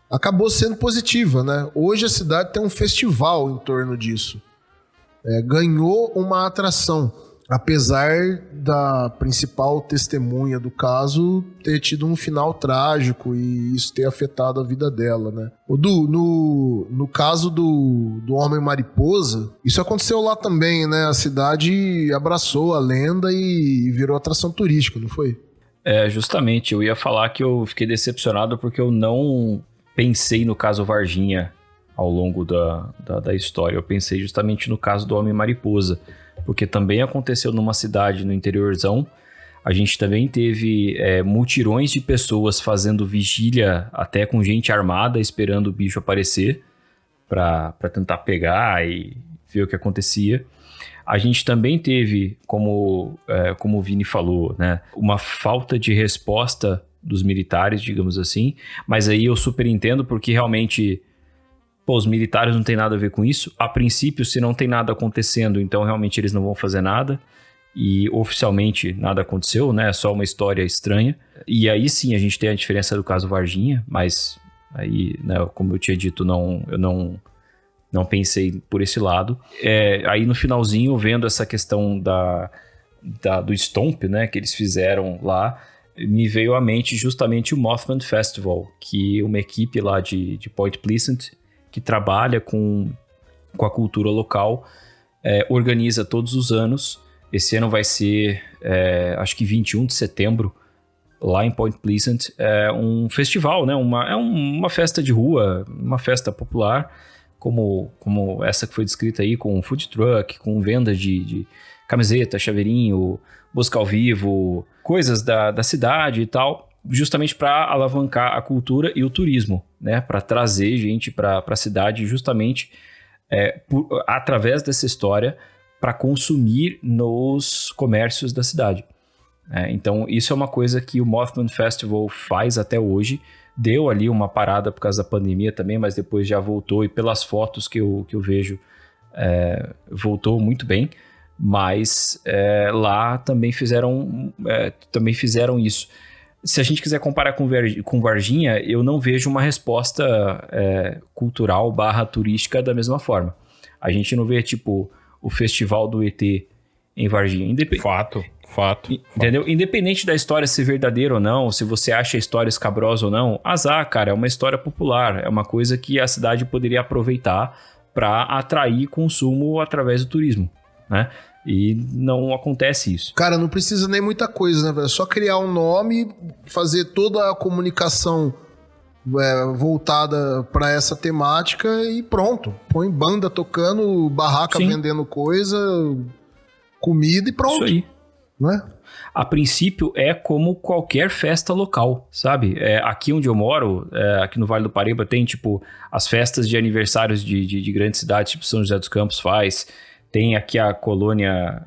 S1: acabou sendo positiva, né? Hoje a cidade tem um festival em torno disso. Ganhou uma atração, apesar da principal testemunha do caso ter tido um final trágico e isso ter afetado a vida dela, né? No caso do Homem-Mariposa, isso aconteceu lá também, né? A cidade abraçou a lenda e virou atração turística, não foi?
S2: Justamente, eu ia falar que eu fiquei decepcionado porque eu não pensei no caso Varginha ao longo da história. Eu pensei justamente no caso do Homem-Mariposa, porque também aconteceu numa cidade no interiorzão. A gente também teve mutirões de pessoas fazendo vigília, até com gente armada, esperando o bicho aparecer para tentar pegar e ver o que acontecia. A gente também teve, como o Vini falou, né, uma falta de resposta dos militares, digamos assim, mas aí eu super entendo, porque realmente os militares não tem nada a ver com isso. A princípio, se não tem nada acontecendo, então realmente eles não vão fazer nada, e oficialmente nada aconteceu, né, é só uma história estranha. E aí sim a gente tem a diferença do caso Varginha, mas aí, né, como eu tinha dito, eu não pensei por esse lado. Aí no finalzinho, vendo essa questão do Stomp, né, que eles fizeram lá, me veio à mente justamente o Mothman Festival, que uma equipe lá de Point Pleasant, que trabalha com a cultura local, organiza todos os anos. Esse ano vai ser, acho que 21 de setembro, lá em Point Pleasant, um festival, né? Uma festa de rua, uma festa popular, como essa que foi descrita aí, com food truck, com venda de camiseta, chaveirinho, música ao vivo, coisas da cidade e tal, justamente para alavancar a cultura e o turismo, né? Para trazer gente para a cidade, justamente através dessa história, para consumir nos comércios da cidade. Então, isso é uma coisa que o Mothman Festival faz até hoje. Deu ali uma parada por causa da pandemia também, mas depois já voltou, e pelas fotos que eu vejo, voltou muito bem. Mas lá também fizeram isso. Se a gente quiser comparar com Varginha, eu não vejo uma resposta cultural / turística da mesma forma. A gente não vê, tipo, o festival do ET em Varginha.
S3: Fato.
S2: Entendeu? Independente da história ser verdadeira ou não, se você acha a história escabrosa ou não, azar, cara, é uma história popular, é uma coisa que a cidade poderia aproveitar para atrair consumo através do turismo, né? E não acontece isso.
S1: Cara, não precisa nem muita coisa, né, velho? É só criar um nome, fazer toda a comunicação voltada para essa temática e pronto. Põe banda tocando, barraca vendendo coisa, comida e pronto.
S2: Isso aí.
S1: Não é?
S2: A princípio é como qualquer festa local, sabe? Aqui onde eu moro, aqui no Vale do Paraíba, tem tipo as festas de aniversários de grandes cidades, tipo São José dos Campos faz. Tem aqui a colônia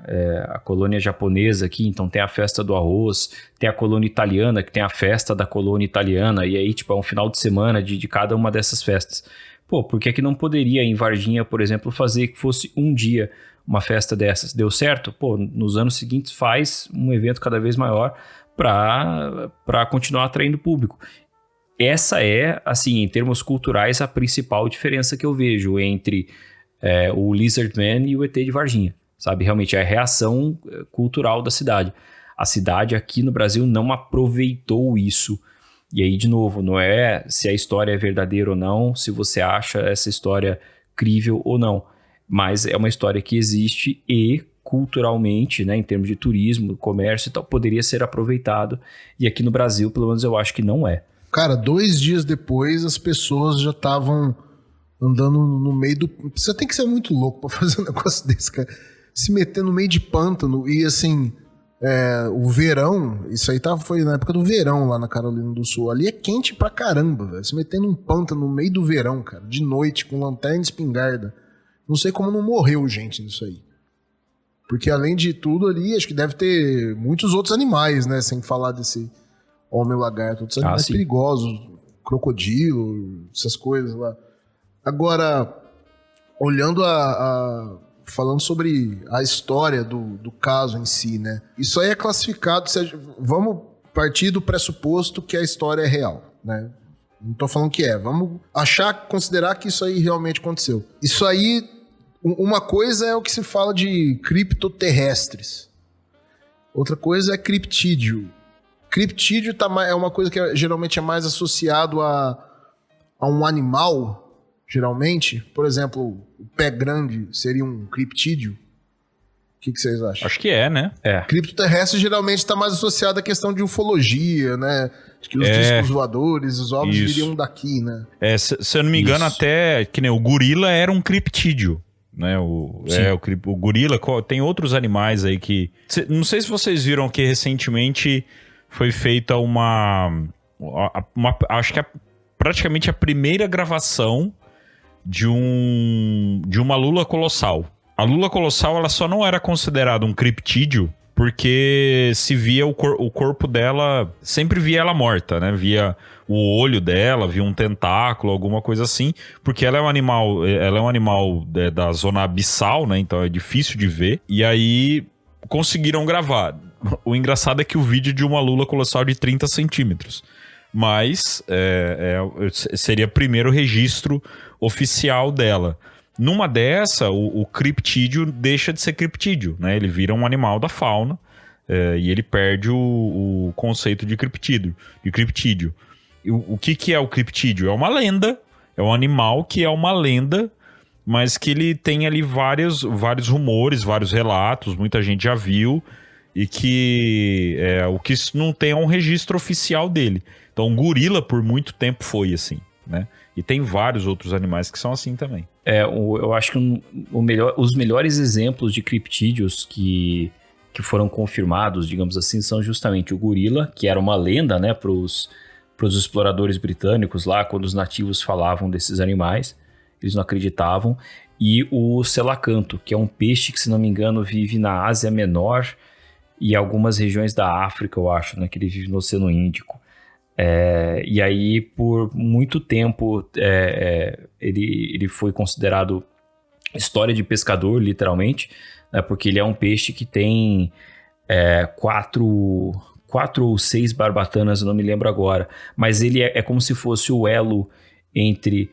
S2: japonesa aqui, então tem a festa do arroz. Tem a colônia italiana, que tem a festa da colônia italiana. E aí, tipo, é um final de semana de cada uma dessas festas. Pô, por que não poderia em Varginha, por exemplo, fazer que fosse um dia uma festa dessas? Deu certo? Pô, nos anos seguintes faz um evento cada vez maior para continuar atraindo público. Essa é, assim, em termos culturais, a principal diferença que eu vejo entre o Lizard Man e o ET de Varginha, sabe? Realmente é a reação cultural da cidade. A cidade aqui no Brasil não aproveitou isso. E aí, de novo, não é se a história é verdadeira ou não, se você acha essa história crível ou não, mas é uma história que existe e culturalmente, né, em termos de turismo, comércio e tal, poderia ser aproveitado. E aqui no Brasil, pelo menos eu acho que não é.
S1: Cara, 2 dias depois as pessoas já estavam andando no meio do... Você tem que ser muito louco pra fazer um negócio desse, cara. Se meter no meio de pântano e assim... o verão, isso aí foi na época do verão lá na Carolina do Sul. Ali é quente pra caramba, velho. Se meter num pântano no meio do verão, cara, de noite, com lanterna e espingarda. Não sei como não morreu gente nisso aí. Porque além de tudo ali, acho que deve ter muitos outros animais, né? Sem falar desse homem lagarto, outros animais perigosos, crocodilo, essas coisas lá. Agora, olhando falando sobre a história do caso em si, né? Isso aí é classificado, vamos partir do pressuposto que a história é real, né? Não tô falando que vamos considerar que isso aí realmente aconteceu. Isso aí, uma coisa é o que se fala de criptoterrestres. Outra coisa é criptídeo. Criptídeo é uma coisa que geralmente é mais associado a um animal. Geralmente, por exemplo, o pé grande seria um criptídeo. O que vocês acham?
S3: Acho que né?
S1: Criptoterrestre geralmente está mais associado à questão de ufologia, né? De que os discos voadores, os ovos viriam daqui, né?
S3: Se eu não me engano, até que nem o gorila era um criptídeo, né? O gorila, tem outros animais aí que... Não sei se vocês viram que recentemente foi feita acho que praticamente a primeira gravação de uma lula colossal. A lula colossal, ela só não era considerada um criptídeo porque se via o corpo dela, sempre via ela morta, né? Via o olho dela, via um tentáculo, alguma coisa assim, porque ela é um animal da zona abissal, né? Então é difícil de ver. E aí conseguiram gravar. O engraçado é que o vídeo de uma lula colossal de 30 centímetros. Mas seria o primeiro registro oficial dela. Numa dessa, o criptídeo deixa de ser criptídeo, né? Ele vira um animal da fauna e ele perde o conceito de criptídeo. O que é o criptídeo? É uma lenda, é um animal que é uma lenda, mas que ele tem ali vários rumores, vários relatos, muita gente já viu, e que o que não tem é um registro oficial dele. Então, o gorila, por muito tempo, foi assim, né? E tem vários outros animais que são assim também.
S2: Eu acho que os melhores exemplos de criptídeos que foram confirmados, digamos assim, são justamente o gorila, que era uma lenda, né, para os exploradores britânicos lá, quando os nativos falavam desses animais, eles não acreditavam. E o selacanto, que é um peixe que, se não me engano, vive na Ásia Menor e algumas regiões da África, eu acho, né, que ele vive no Oceano Índico. E aí, por muito tempo, ele foi considerado história de pescador, literalmente, né, porque ele é um peixe que tem 4 ou 6 barbatanas, eu não me lembro agora, mas ele é como se fosse o elo entre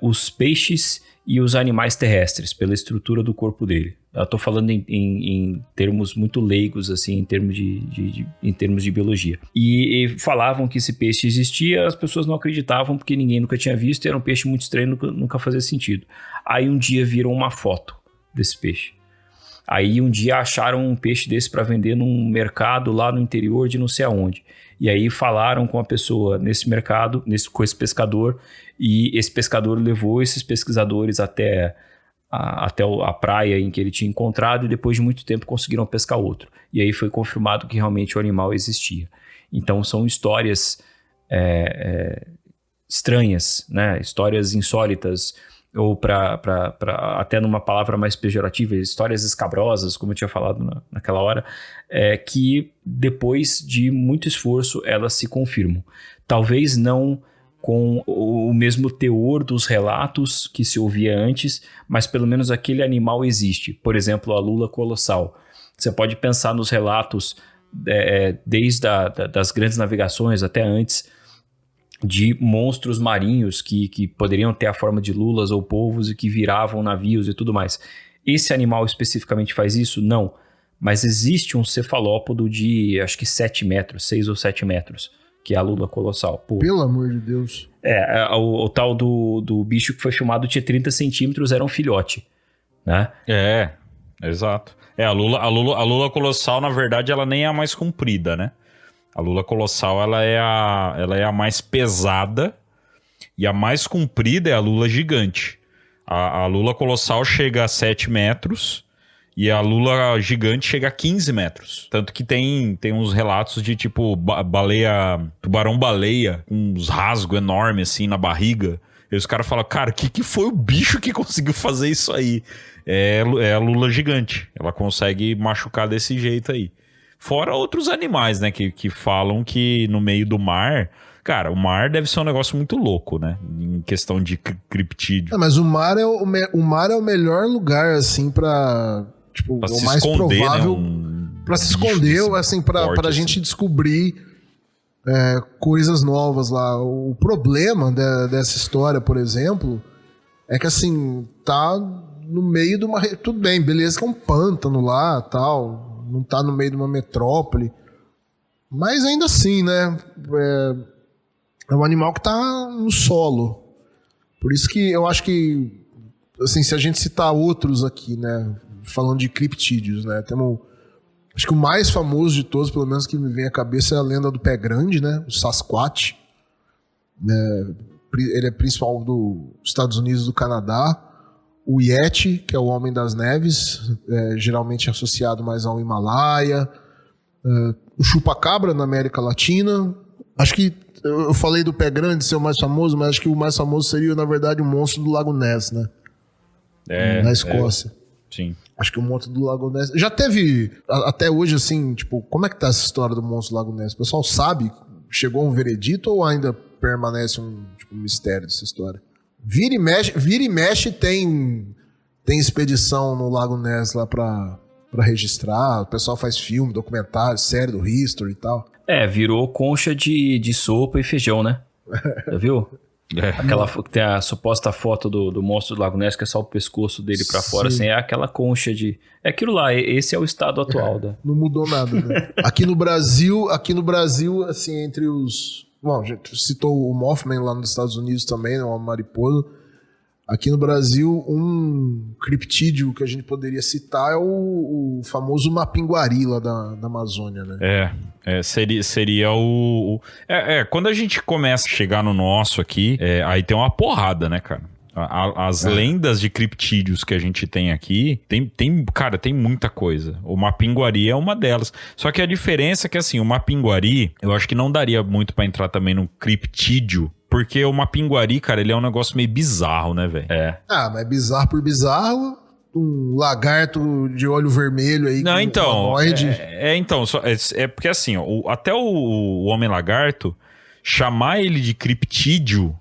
S2: os peixes e os animais terrestres, pela estrutura do corpo dele. Eu estou falando em termos muito leigos, assim, em termos de biologia. E falavam que esse peixe existia, as pessoas não acreditavam porque ninguém nunca tinha visto, e era um peixe muito estranho, nunca fazia sentido. Aí um dia viram uma foto desse peixe. Aí um dia acharam um peixe desse para vender num mercado lá no interior de não sei aonde. E aí falaram com a pessoa nesse mercado, com esse pescador, e esse pescador levou esses pesquisadores até a praia em que ele tinha encontrado, e depois de muito tempo conseguiram pescar outro. E aí foi confirmado que realmente o animal existia. Então são histórias estranhas, né? Histórias insólitas, ou até numa palavra mais pejorativa, histórias escabrosas, como eu tinha falado naquela hora, que depois de muito esforço elas se confirmam. Talvez não com o mesmo teor dos relatos que se ouvia antes, mas pelo menos aquele animal existe. Por exemplo, a lula colossal. Você pode pensar nos relatos desde das grandes navegações até antes, de monstros marinhos que poderiam ter a forma de lulas ou polvos e que viravam navios e tudo mais. Esse animal especificamente faz isso? Não. Mas existe um cefalópodo de, acho que 7 metros, 6 ou 7 metros, que é a lula colossal. Pô.
S1: Pelo amor de Deus.
S2: O tal do bicho que foi filmado tinha 30 centímetros, era um filhote, né?
S3: Exato. A lula colossal, na verdade, ela nem é a mais comprida, né? A lula colossal, ela é a mais pesada, e a mais comprida é a lula gigante. A lula colossal chega a 7 metros e a lula gigante chega a 15 metros. Tanto que tem uns relatos de tipo tubarão-baleia, com uns rasgos enormes assim na barriga. E os caras falam, cara, que foi o bicho que conseguiu fazer isso aí? É a lula gigante. Ela consegue machucar desse jeito aí. Fora outros animais, né, que falam que no meio do mar... Cara, o mar deve ser um negócio muito louco, né? Em questão de criptídeo.
S1: Mas o mar é o melhor lugar, assim, pra... Tipo,
S3: pra
S1: o
S3: se
S1: mais
S3: esconder,
S1: provável...
S3: Né?
S1: Pra se esconder, assim, pra gente descobrir coisas novas lá. O problema dessa história, por exemplo, é que, assim, tá no meio de uma... Tudo bem, beleza que é um pântano lá, tal. Não tá no meio de uma metrópole. Mas ainda assim, né? É um animal que tá no solo. Por isso que eu acho que, assim, se a gente citar outros aqui, né? Falando de criptídeos, né? Temos, acho que o mais famoso de todos, pelo menos que me vem à cabeça, é a lenda do pé grande, né? O Sasquatch. Ele é principal dos Estados Unidos e do Canadá. O Yeti, que é o Homem das Neves, geralmente associado mais ao Himalaia. O Chupacabra na América Latina. Acho que eu falei do pé grande ser o mais famoso, mas acho que o mais famoso seria, na verdade, o monstro do Lago Ness, né? Na Escócia.
S3: Sim.
S1: Acho que o monstro do Lago Ness... Já teve, até hoje, assim, tipo, como é que tá essa história do monstro do Lago Ness? O pessoal sabe? Chegou um veredito ou ainda permanece um mistério dessa história? Vira e mexe tem expedição no Lago Ness lá pra registrar. O pessoal faz filme, documentário, série do History e tal.
S2: Virou concha de sopa e feijão, né? Já viu? Aquela que tem a suposta foto do monstro do Lago Ness, que é só o pescoço dele pra fora, assim, é aquela concha de... É aquilo lá, esse é o estado atual.
S1: Não mudou nada, né? Aqui no Brasil, assim, entre os... Bom, já citou o Mothman lá nos Estados Unidos também, né? Uma mariposa. Aqui no Brasil, um criptídeo que a gente poderia citar é o famoso mapinguari lá da Amazônia, né?
S3: Seria o... quando a gente começa a chegar no nosso aqui, aí tem uma porrada, né, cara? As lendas de criptídeos que a gente tem aqui, cara, tem muita coisa. O mapinguari é uma delas. Só que a diferença é que, assim, o mapinguari, eu acho que não daria muito pra entrar também no criptídeo, porque o mapinguari, cara, ele é um negócio meio bizarro, né, velho?
S1: Mas bizarro por bizarro, um lagarto de olho vermelho aí.
S3: Não, então,
S1: humanoide.
S3: porque assim, ó, até o Homem-Lagarto, chamar ele de criptídeo,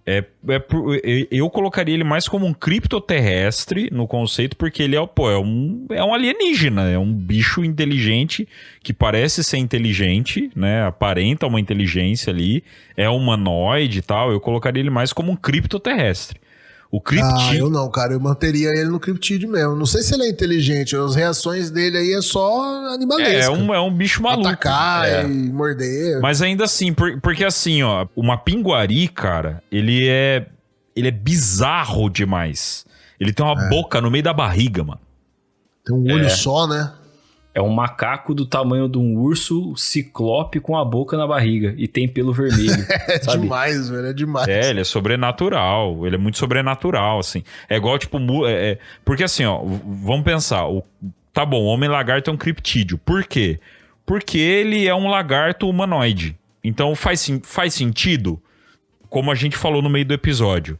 S3: eu colocaria ele mais como um criptoterrestre no conceito, porque ele é um alienígena, é um bicho inteligente que parece ser inteligente, né? Aparenta uma inteligência ali, é humanoide e tal. Eu colocaria ele mais como um criptoterrestre. O criptídeo...
S1: eu não, cara, eu manteria ele no criptídeo mesmo. Não sei se ele é inteligente, as reações dele aí é só animalesca.
S3: É um bicho maluco.
S1: Atacar e morder.
S3: Mas ainda assim, porque assim, ó, o mapinguari, cara, ele é bizarro demais. Ele tem uma boca no meio da barriga, mano.
S1: Tem um olho só, né?
S2: É um macaco do tamanho de um urso ciclope com a boca na barriga. E tem pelo vermelho. Sabe?
S1: Demais, velho. É demais.
S3: Ele é sobrenatural. Ele é muito sobrenatural, assim. É igual, tipo... porque assim, ó... Vamos pensar. Tá bom, o Homem-Lagarto é um criptídeo. Por quê? Porque ele é um lagarto humanoide. Então faz sentido? Como a gente falou no meio do episódio.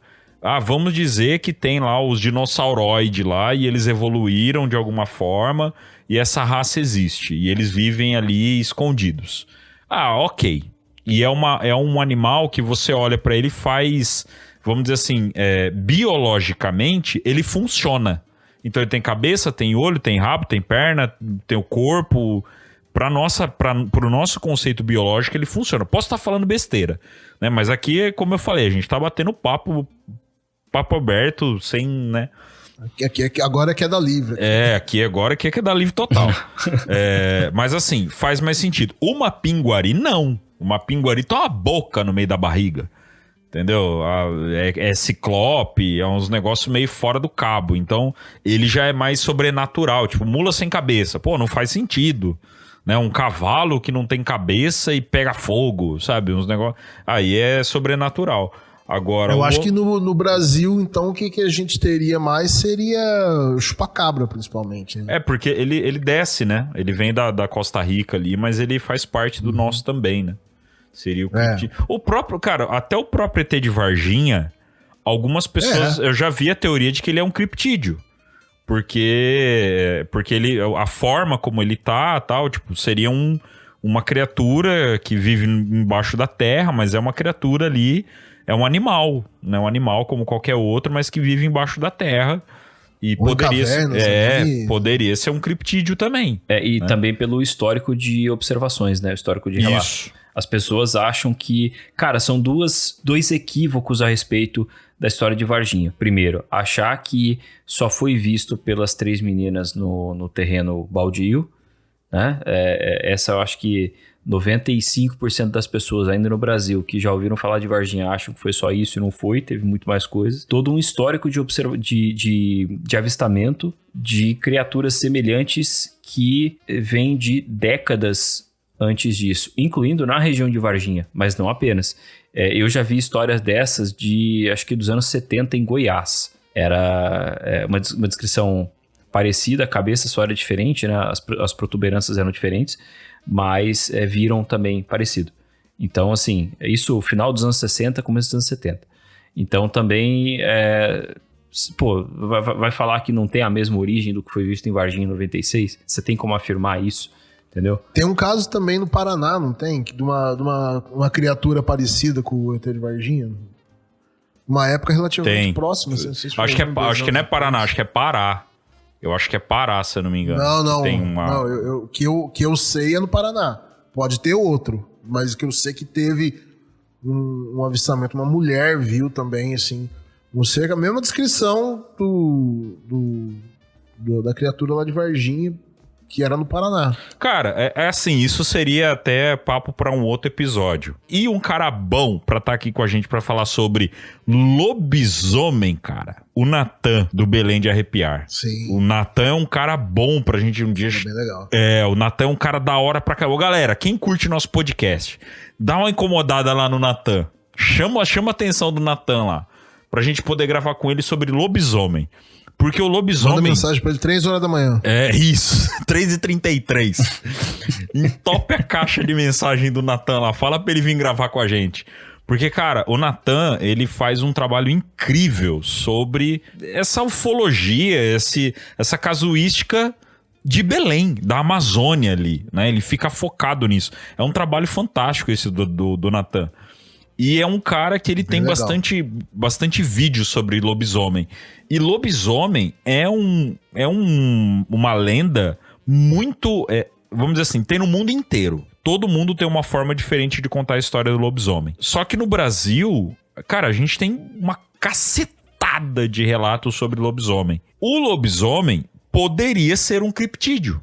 S3: Vamos dizer que tem lá os dinossauroides lá e eles evoluíram de alguma forma e essa raça existe e eles vivem ali escondidos. Ok. E é um animal que você olha pra ele e faz, vamos dizer assim, biologicamente ele funciona. Então ele tem cabeça, tem olho, tem rabo, tem perna, tem o corpo. Pro nosso conceito biológico ele funciona. Posso estar falando besteira, né? Mas aqui, como eu falei, a gente tá batendo papo aberto, sem, né?
S1: Agora é queda livre.
S3: Agora que é queda livre total. Mas assim, faz mais sentido. Uma pinguari, não. Uma pinguari tem uma boca no meio da barriga. Entendeu? É ciclope, é uns negócios meio fora do cabo. Então, ele já é mais sobrenatural. Tipo, mula sem cabeça. Pô, não faz sentido. Né? Um cavalo que não tem cabeça e pega fogo, sabe? Uns negócios... Aí é sobrenatural. Agora,
S1: eu acho que no Brasil, então, o que a gente teria mais seria chupacabra, principalmente. Né?
S3: Porque ele desce, né? Ele vem da Costa Rica ali, mas ele faz parte do nosso também, né? Seria o criptídeo. O próprio, cara, até o próprio ET de Varginha, algumas pessoas... Eu já vi a teoria de que ele é um criptídeo. Porque ele, a forma como ele tá, tal, tipo, seria uma criatura que vive embaixo da terra, mas é uma criatura ali... É um animal, né? Um animal como qualquer outro, mas que vive embaixo da terra. E poderia ser um criptídeo também.
S2: E também pelo histórico de observações, né? O histórico de relatos. As pessoas acham que... Cara, são dois equívocos a respeito da história de Varginha. Primeiro, achar que só foi visto pelas 3 meninas no terreno baldio, né? Essa eu acho que 95% das pessoas ainda no Brasil que já ouviram falar de Varginha acham que foi só isso e não foi, teve muito mais coisas. Todo um histórico de avistamento de criaturas semelhantes que vem de décadas antes disso, incluindo na região de Varginha, mas não apenas. Eu já vi histórias dessas acho que dos anos 70 em Goiás. Era uma descrição parecida, a cabeça só era diferente, né? As protuberâncias eram diferentes, mas viram também parecido. Então, assim, isso final dos anos 60, começo dos anos 70. Então, também, vai falar que não tem a mesma origem do que foi visto em Varginha em 96? Você tem como afirmar isso, entendeu? Tem
S1: um caso também no Paraná, não tem? De uma criatura parecida com o ET de Varginha? Uma época relativamente próxima.
S3: Acho que não é Paraná, acho que é Pará. Eu acho que é Pará, se eu não me engano.
S1: Não. Que eu sei é no Paraná. Pode ter outro, mas que eu sei que teve um avistamento. Uma mulher viu também, assim, a mesma descrição da criatura lá de Varginha, que era no Paraná.
S3: Cara, assim, isso seria até papo pra um outro episódio. E um cara bom pra estar aqui com a gente pra falar sobre lobisomem, cara. O Natan, do Belém de Arrepiar.
S1: Sim.
S3: O Natan é um cara bom pra gente um dia...
S1: É bem legal.
S3: O Natan é um cara da hora pra cá. Ô, galera, quem curte nosso podcast, dá uma incomodada lá no Natan. Chama a atenção do Natan lá. Pra gente poder gravar com ele sobre lobisomem. Porque o lobisomem...
S1: Manda mensagem pra ele 3 horas da manhã.
S3: Isso. 3h33. Entope a caixa de mensagem do Natan lá. Fala pra ele vir gravar com a gente. Porque, cara, o Natan, ele faz um trabalho incrível sobre essa ufologia, essa casuística de Belém, da Amazônia ali, né? Ele fica focado nisso. É um trabalho fantástico esse do Natan. E é um cara que ele tem bastante vídeo sobre lobisomem. E lobisomem é uma lenda muito... vamos dizer assim, tem no mundo inteiro. Todo mundo tem uma forma diferente de contar a história do lobisomem. Só que no Brasil, cara, a gente tem uma cacetada de relatos sobre lobisomem. O lobisomem poderia ser um criptídeo.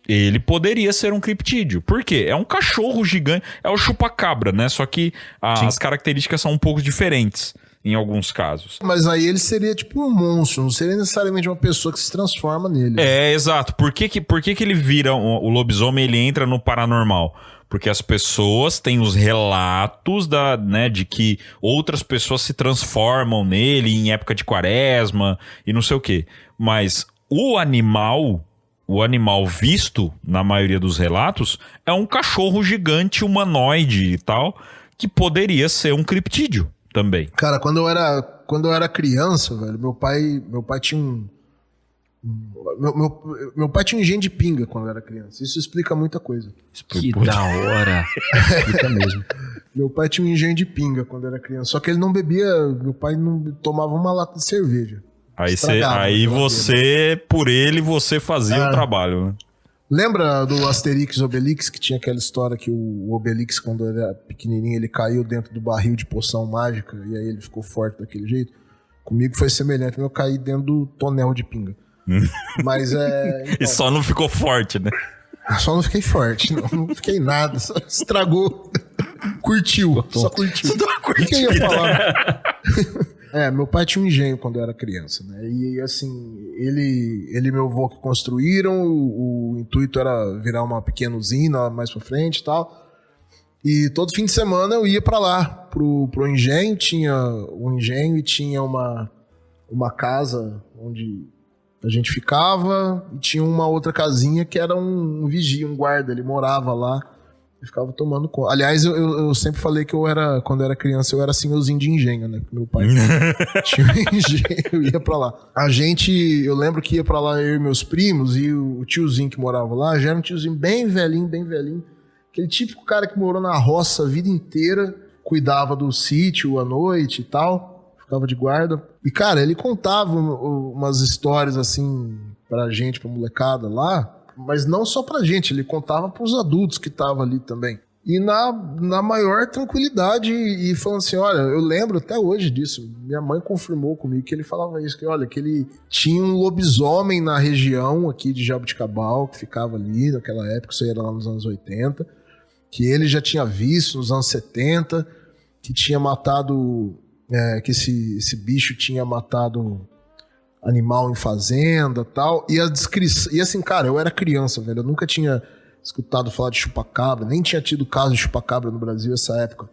S3: Ele poderia ser um criptídeo. Por quê? É um cachorro gigante. É o chupacabra, né? Só que as características são um pouco diferentes em alguns casos.
S1: Mas aí ele seria tipo um monstro. Não seria necessariamente uma pessoa que se transforma nele.
S3: Exato. Por que ele vira o lobisomem e ele entra no paranormal? Porque as pessoas têm os relatos de que outras pessoas se transformam nele em época de quaresma e não sei o quê. Mas o animal visto, na maioria dos relatos, é um cachorro gigante, humanoide e tal, que poderia ser um criptídeo também.
S1: Cara, quando eu era criança, velho, meu pai tinha meu pai tinha um engenho de pinga quando eu era criança. Isso explica muita coisa.
S2: Que da hora. Explica mesmo.
S1: Meu pai tinha um engenho de pinga quando eu era criança. Só que ele não bebia... Meu pai não tomava uma lata de cerveja.
S3: Aí você, por ele, você fazia o trabalho, né?
S1: Lembra do Asterix e Obelix, que tinha aquela história que o Obelix, quando era pequenininho, ele caiu dentro do barril de poção mágica e aí ele ficou forte daquele jeito? Comigo foi semelhante, eu caí dentro do tonel de pinga. Mas então,
S3: E só não ficou forte, né?
S1: só não fiquei forte, não fiquei nada, só estragou. Curtiu, só curtiu. O que eu ia falar? Meu pai tinha um engenho quando eu era criança, né? E assim, ele e meu avô que construíram, o intuito era virar uma pequena usina mais pra frente e tal. E todo fim de semana eu ia pra lá, pro engenho, tinha o engenho e tinha uma casa onde a gente ficava, e tinha uma outra casinha que era um vigia, um guarda, ele morava lá e ficava tomando conta. Aliás, eu sempre falei que quando eu era criança, eu era senhorzinho de engenho, né? Meu pai tinha um engenho, eu ia pra lá. Eu lembro que ia pra lá eu e meus primos, e o tiozinho que morava lá já era um tiozinho bem velhinho, aquele típico cara que morou na roça a vida inteira, cuidava do sítio à noite e tal, ficava de guarda. E, cara, ele contava umas histórias, assim, pra gente, pra molecada lá, mas não só pra gente, ele contava pros adultos que estavam ali também. E na maior tranquilidade, e falando assim, olha, eu lembro até hoje disso, minha mãe confirmou comigo que ele falava isso, que olha, que ele tinha um lobisomem na região aqui de Jaboticabal, que ficava ali naquela época, isso aí era lá nos anos 80, que ele já tinha visto nos anos 70, que tinha matado, que esse bicho tinha matado animal em fazenda e tal, e a descrição, e assim, cara, eu era criança, velho, eu nunca tinha escutado falar de chupacabra, nem tinha tido caso de chupacabra no Brasil nessa época,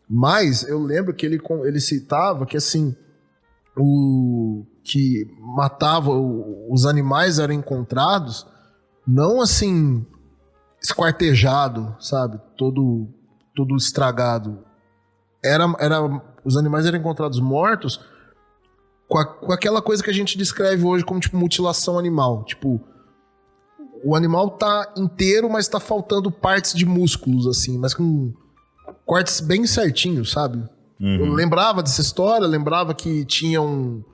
S1: mas eu lembro que ele citava que assim, o que matava, os animais eram encontrados, não assim, esquartejado, sabe, todo estragado, os animais eram encontrados mortos com aquela coisa que a gente descreve hoje como tipo mutilação animal, tipo, o animal tá inteiro, mas tá faltando partes de músculos, assim, mas com cortes bem certinhos, sabe? Eu lembrava dessa história, lembrava que tinha um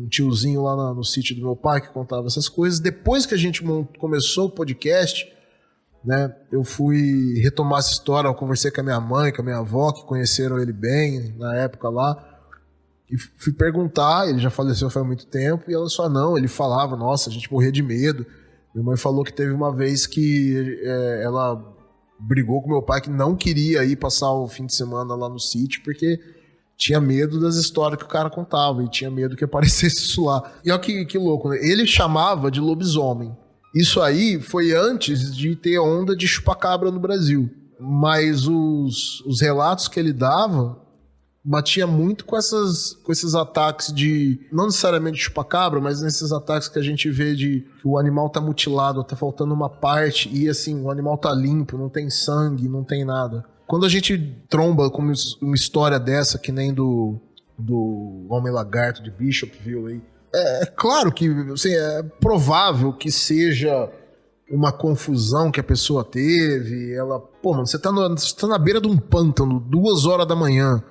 S1: tiozinho lá no sítio do meu pai que contava essas coisas. Depois que a gente começou o podcast, né, eu fui retomar essa história, eu conversei com a minha mãe, com a minha avó, que conheceram ele bem na época lá, e fui perguntar, ele já faleceu faz muito tempo, e ela só não, ele falava, nossa, a gente morria de medo. Minha mãe falou que teve uma vez que ela brigou com meu pai que não queria ir passar o fim de semana lá no sítio porque tinha medo das histórias que o cara contava e tinha medo que aparecesse isso lá. E olha que louco, né? Ele chamava de lobisomem. Isso aí foi antes de ter onda de chupacabra no Brasil. Mas os relatos que ele dava batia muito com esses ataques de, não necessariamente de chupacabra, mas nesses ataques que a gente vê de que o animal tá mutilado, tá faltando uma parte, e assim, o animal tá limpo, não tem sangue, não tem nada. Quando a gente tromba com uma história dessa, que nem do Homem Lagarto de Bishopville aí, é claro que assim, é provável que seja uma confusão que a pessoa teve, ela, pô, mano, você tá na beira de um pântano, 2 horas da manhã,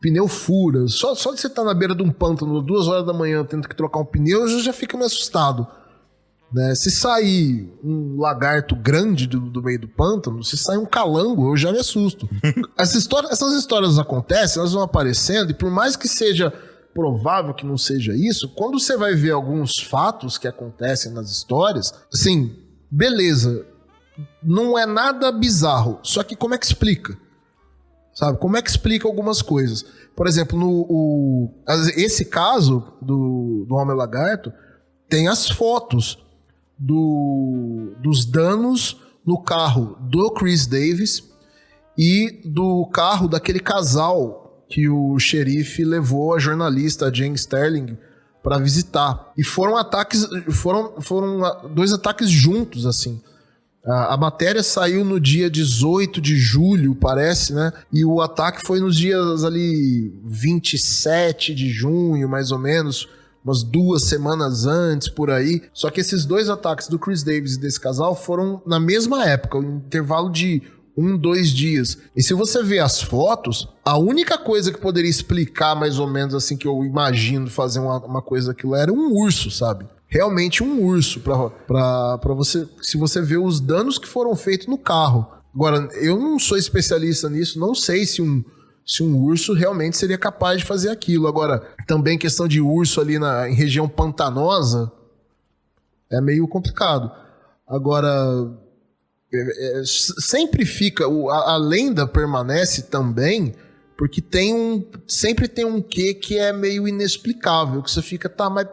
S1: pneu fura, só de você estar na beira de um pântano 2 horas da manhã tendo que trocar um pneu, eu já fico meio assustado, né? Se sair um lagarto grande do meio do pântano, se sair um calango, eu já me assusto. Essas histórias acontecem, elas vão aparecendo, e por mais que seja provável que não seja isso, quando você vai ver alguns fatos que acontecem nas histórias, assim, beleza, não é nada bizarro, só que como é que explica? Sabe? Como é que explica algumas coisas? Por exemplo, esse caso do Homem Lagarto tem as fotos dos danos no carro do Chris Davis e do carro daquele casal que o xerife levou a jornalista Jane Sterling para visitar. E foram 2 ataques juntos, assim. A matéria saiu no dia 18 de julho, parece, né? E o ataque foi nos dias ali 27 de junho, mais ou menos, umas 2 semanas antes, por aí. Só que esses 2 ataques do Chris Davis e desse casal foram na mesma época, um intervalo de 1-2 dias. E se você ver as fotos, a única coisa que poderia explicar mais ou menos assim, que eu imagino fazer uma coisa daquilo era um urso, sabe? Realmente um urso, pra você, se você ver os danos que foram feitos no carro. Agora, eu não sou especialista nisso, não sei se se um urso realmente seria capaz de fazer aquilo. Agora, também questão de urso ali em região pantanosa é meio complicado. Agora, sempre fica, a lenda permanece também, porque sempre tem um quê que é meio inexplicável, que você fica, tá, mas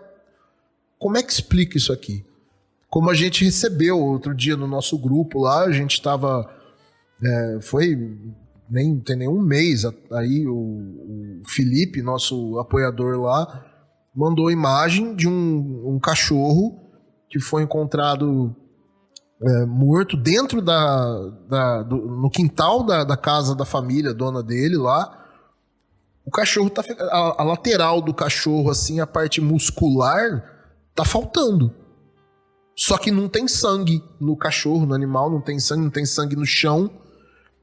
S1: como é que explica isso aqui? Como a gente recebeu outro dia no nosso grupo lá, a gente estava, nem tem nenhum mês, aí o Felipe, nosso apoiador lá, mandou imagem de um cachorro que foi encontrado morto dentro no quintal da casa da família, dona dele lá. O cachorro tá, a lateral do cachorro, assim, a parte muscular tá faltando. Só que não tem sangue no cachorro, no animal, não tem sangue no chão.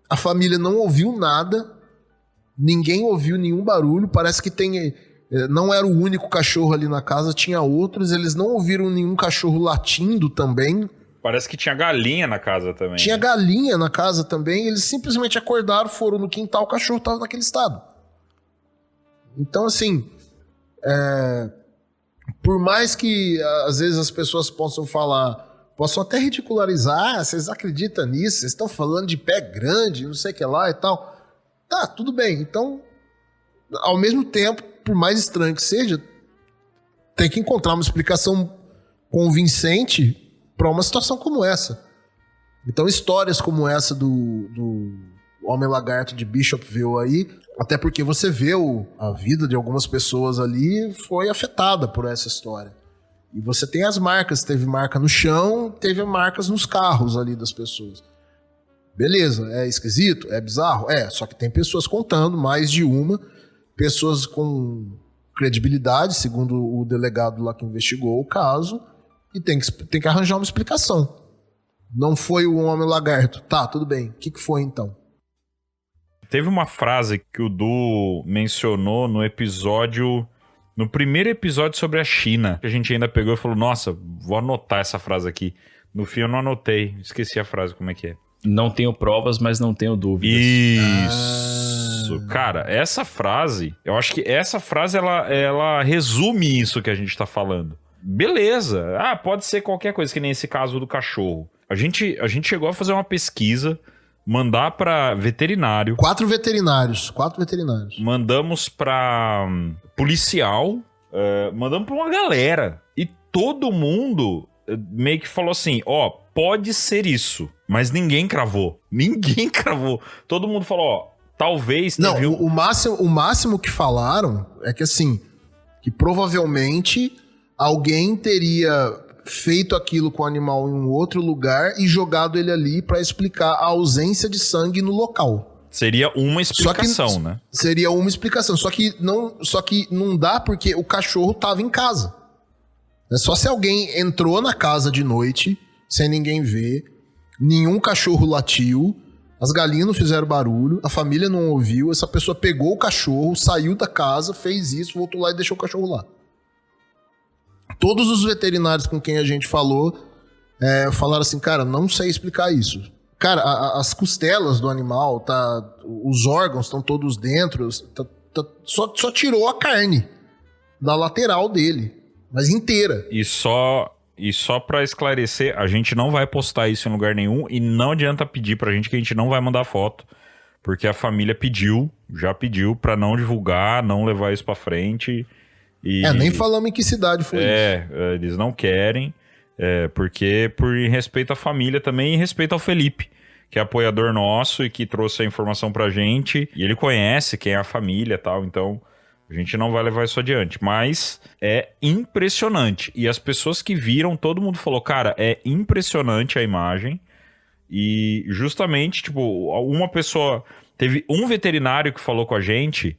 S1: A família não ouviu nada, ninguém ouviu nenhum barulho, parece que não era o único cachorro ali na casa, tinha outros, eles não ouviram nenhum cachorro latindo também.
S3: Parece que tinha galinha na casa também.
S1: Tinha galinha na casa também, eles simplesmente acordaram, foram no quintal, o cachorro estava naquele estado. Então, assim, por mais que às vezes as pessoas possam até ridicularizar, vocês acreditam nisso, vocês estão falando de pé grande, não sei o que lá e tal. Tá, tudo bem. Então, ao mesmo tempo, por mais estranho que seja, tem que encontrar uma explicação convincente para uma situação como essa. Então, histórias como essa do Homem-Lagarto de Bishopville aí, até porque você vê a vida de algumas pessoas ali foi afetada por essa história. E você tem as marcas, teve marca no chão, teve marcas nos carros ali das pessoas. Beleza, é esquisito, é bizarro? Só que tem pessoas contando, mais de uma, pessoas com credibilidade, segundo o delegado lá que investigou o caso, e tem que arranjar uma explicação. Não foi o Homem-Lagarto. Tá, tudo bem. O que foi então?
S3: Teve uma frase que o Du mencionou no primeiro episódio sobre a China, que a gente ainda pegou e falou, nossa, vou anotar essa frase aqui. No fim eu não anotei, esqueci a frase, como é que é?
S2: Não tenho provas, mas não tenho dúvidas.
S3: Isso. Cara, essa frase, eu acho que essa frase, ela resume isso que a gente tá falando. Beleza. Pode ser qualquer coisa, que nem esse caso do cachorro. A gente chegou a fazer uma pesquisa, mandar pra veterinário.
S1: 4 veterinários.
S3: Mandamos pra policial, mandamos pra uma galera. E todo mundo meio que falou assim, pode ser isso. Mas ninguém cravou. Todo mundo falou, talvez...
S1: Não, o máximo que falaram é que assim, que provavelmente alguém teria feito aquilo com o animal em um outro lugar e jogado ele ali pra explicar a ausência de sangue no local.
S3: Seria uma explicação, né?
S1: Seria uma explicação. Só que não dá porque o cachorro tava em casa. É só se alguém entrou na casa de noite, sem ninguém ver, nenhum cachorro latiu, as galinhas não fizeram barulho, a família não ouviu, essa pessoa pegou o cachorro, saiu da casa, fez isso, voltou lá e deixou o cachorro lá. Todos os veterinários com quem a gente falou falaram assim, cara, não sei explicar isso. Cara, as costelas do animal, os órgãos estão todos dentro, só tirou a carne da lateral dele, mas inteira.
S3: E só pra esclarecer, a gente não vai postar isso em lugar nenhum e não adianta pedir pra gente que a gente não vai mandar foto, porque a família já pediu pra não divulgar, não levar isso pra frente.
S1: Nem falamos em que cidade foi isso.
S3: Eles não querem, porque por respeito à família também e respeito ao Felipe, que é apoiador nosso e que trouxe a informação pra gente, e ele conhece quem é a família e tal, então a gente não vai levar isso adiante, mas é impressionante, e as pessoas que viram, todo mundo falou, cara, é impressionante a imagem, e justamente, tipo, uma pessoa, teve um veterinário que falou com a gente,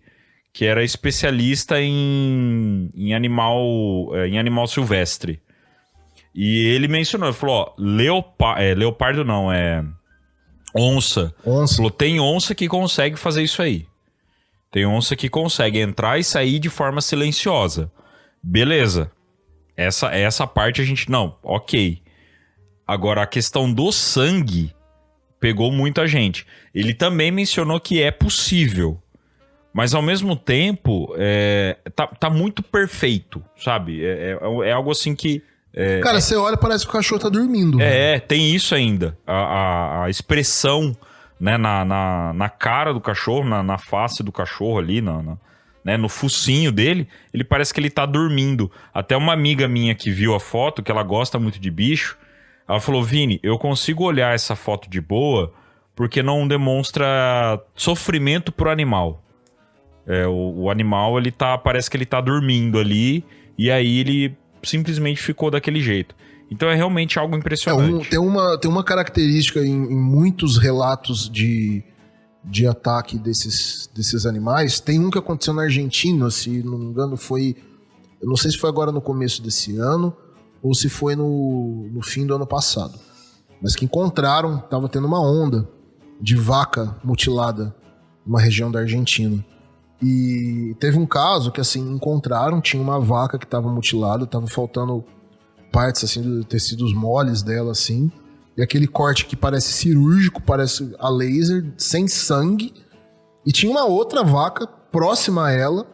S3: que era especialista em animal silvestre. E ele mencionou, ele falou, leopardo não, onça. Falou, tem onça que consegue fazer isso aí. Tem onça que consegue entrar e sair de forma silenciosa. Beleza. Essa parte a gente, não, ok. Agora, a questão do sangue pegou muita gente. Ele também mencionou que é possível. Mas ao mesmo tempo, tá muito perfeito, sabe? É algo assim que...
S1: Cara, você olha, parece que o cachorro tá dormindo.
S3: Tem isso ainda. A expressão, né, na cara do cachorro, na face do cachorro ali, né, no focinho dele, ele parece que ele tá dormindo. Até uma amiga minha que viu a foto, que ela gosta muito de bicho, ela falou: Vini, eu consigo olhar essa foto de boa porque não demonstra sofrimento pro animal. O animal, parece que ele tá dormindo ali, e aí ele simplesmente ficou daquele jeito. Então é realmente algo impressionante.
S1: Tem uma característica em muitos relatos de ataque desses animais. Tem um que aconteceu na Argentina, se não me engano foi... Eu não sei se foi agora no começo desse ano ou se foi no fim do ano passado. Mas que encontraram, tava tendo uma onda de vaca mutilada numa região da Argentina. E teve um caso que, assim, encontraram, tinha uma vaca que tava mutilada, tava faltando partes, assim, dos tecidos moles dela, assim. E aquele corte que parece cirúrgico, parece a laser, sem sangue. E tinha uma outra vaca próxima a ela.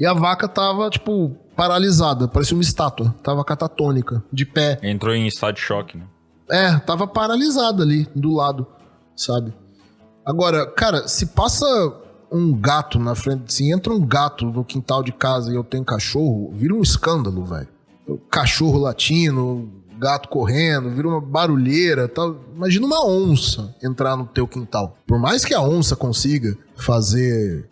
S1: E a vaca tava, tipo, paralisada, parecia uma estátua. Tava catatônica, de pé.
S3: Entrou em estado de choque, né?
S1: Tava paralisada ali, do lado, sabe? Agora, cara, se passa um gato na frente, se entra um gato no quintal de casa e eu tenho cachorro, vira um escândalo, velho. Cachorro latindo, gato correndo, vira uma barulheira, tal. Imagina uma onça entrar no teu quintal. Por mais que a onça consiga fazer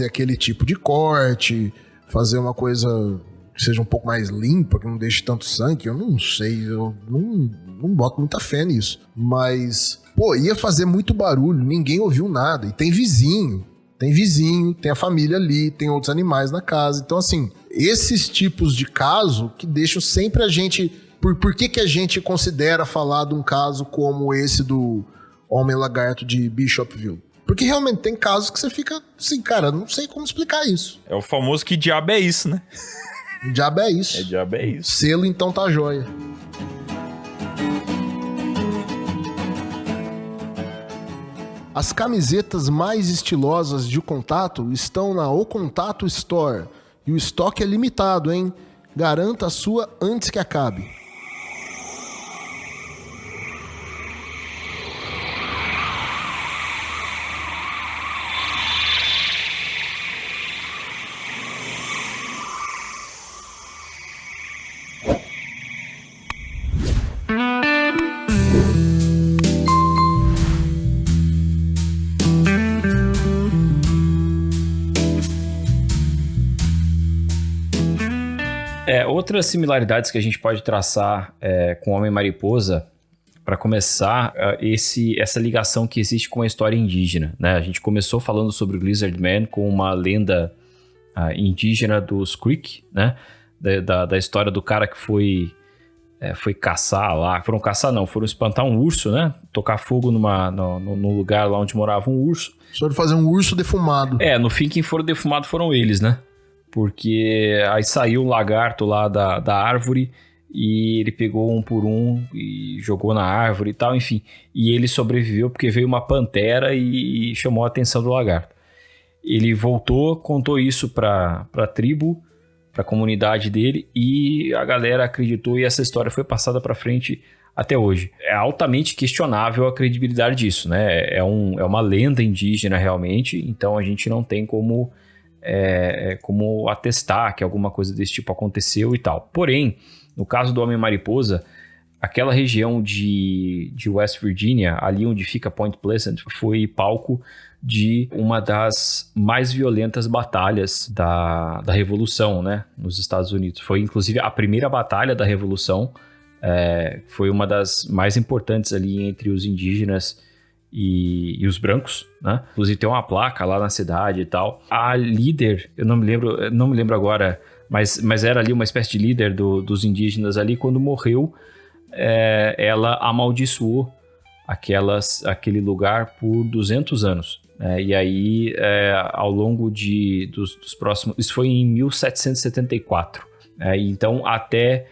S1: aquele tipo de corte, fazer uma coisa que seja um pouco mais limpa, que não deixe tanto sangue, eu não sei, eu não boto muita fé nisso. Mas, pô, ia fazer muito barulho, ninguém ouviu nada. E tem vizinho, tem a família ali, tem outros animais na casa. Então, assim, esses tipos de caso que deixam sempre a gente... Por que a gente considera falar de um caso como esse do Homem-Lagarto de Bishopville? Porque realmente tem casos que você fica assim, cara, não sei como explicar isso.
S3: É o famoso que diabo é isso, né?
S1: Diabo é isso.
S3: Diabo é isso.
S1: Selo então tá jóia. As camisetas mais estilosas de Contato estão na O Contato Store. E o estoque é limitado, hein? Garanta a sua antes que acabe.
S2: Outras similaridades que a gente pode traçar com o Homem-Mariposa, para começar, essa ligação que existe com a história indígena, né? A gente começou falando sobre o Lizard Man com uma lenda indígena dos Creek, né? Da história do cara que foi caçar lá. Foram espantar um urso, né? Tocar fogo no lugar lá onde morava um urso.
S1: Só de fazer um urso defumado.
S2: No fim, quem foram defumados foram eles, né? Porque aí saiu o lagarto lá da árvore e ele pegou um por um e jogou na árvore e tal, enfim. E ele sobreviveu porque veio uma pantera e chamou a atenção do lagarto. Ele voltou, contou isso para a tribo, para a comunidade dele, e a galera acreditou e essa história foi passada para frente até hoje. É altamente questionável a credibilidade disso, né? É uma lenda indígena realmente, então a gente não tem como atestar que alguma coisa desse tipo aconteceu e tal. Porém, no caso do Homem-Mariposa, aquela região de West Virginia, ali onde fica Point Pleasant, foi palco de uma das mais violentas batalhas da Revolução, né, nos Estados Unidos. Foi, inclusive, a primeira batalha da Revolução, foi uma das mais importantes ali entre os indígenas e os brancos, né? Inclusive tem uma placa lá na cidade e tal. A líder, eu não me lembro agora, mas era ali uma espécie de líder dos indígenas ali. Quando morreu, ela amaldiçoou aquele lugar por 200 anos. E aí, ao longo dos próximos... Isso foi em 1774. Então, até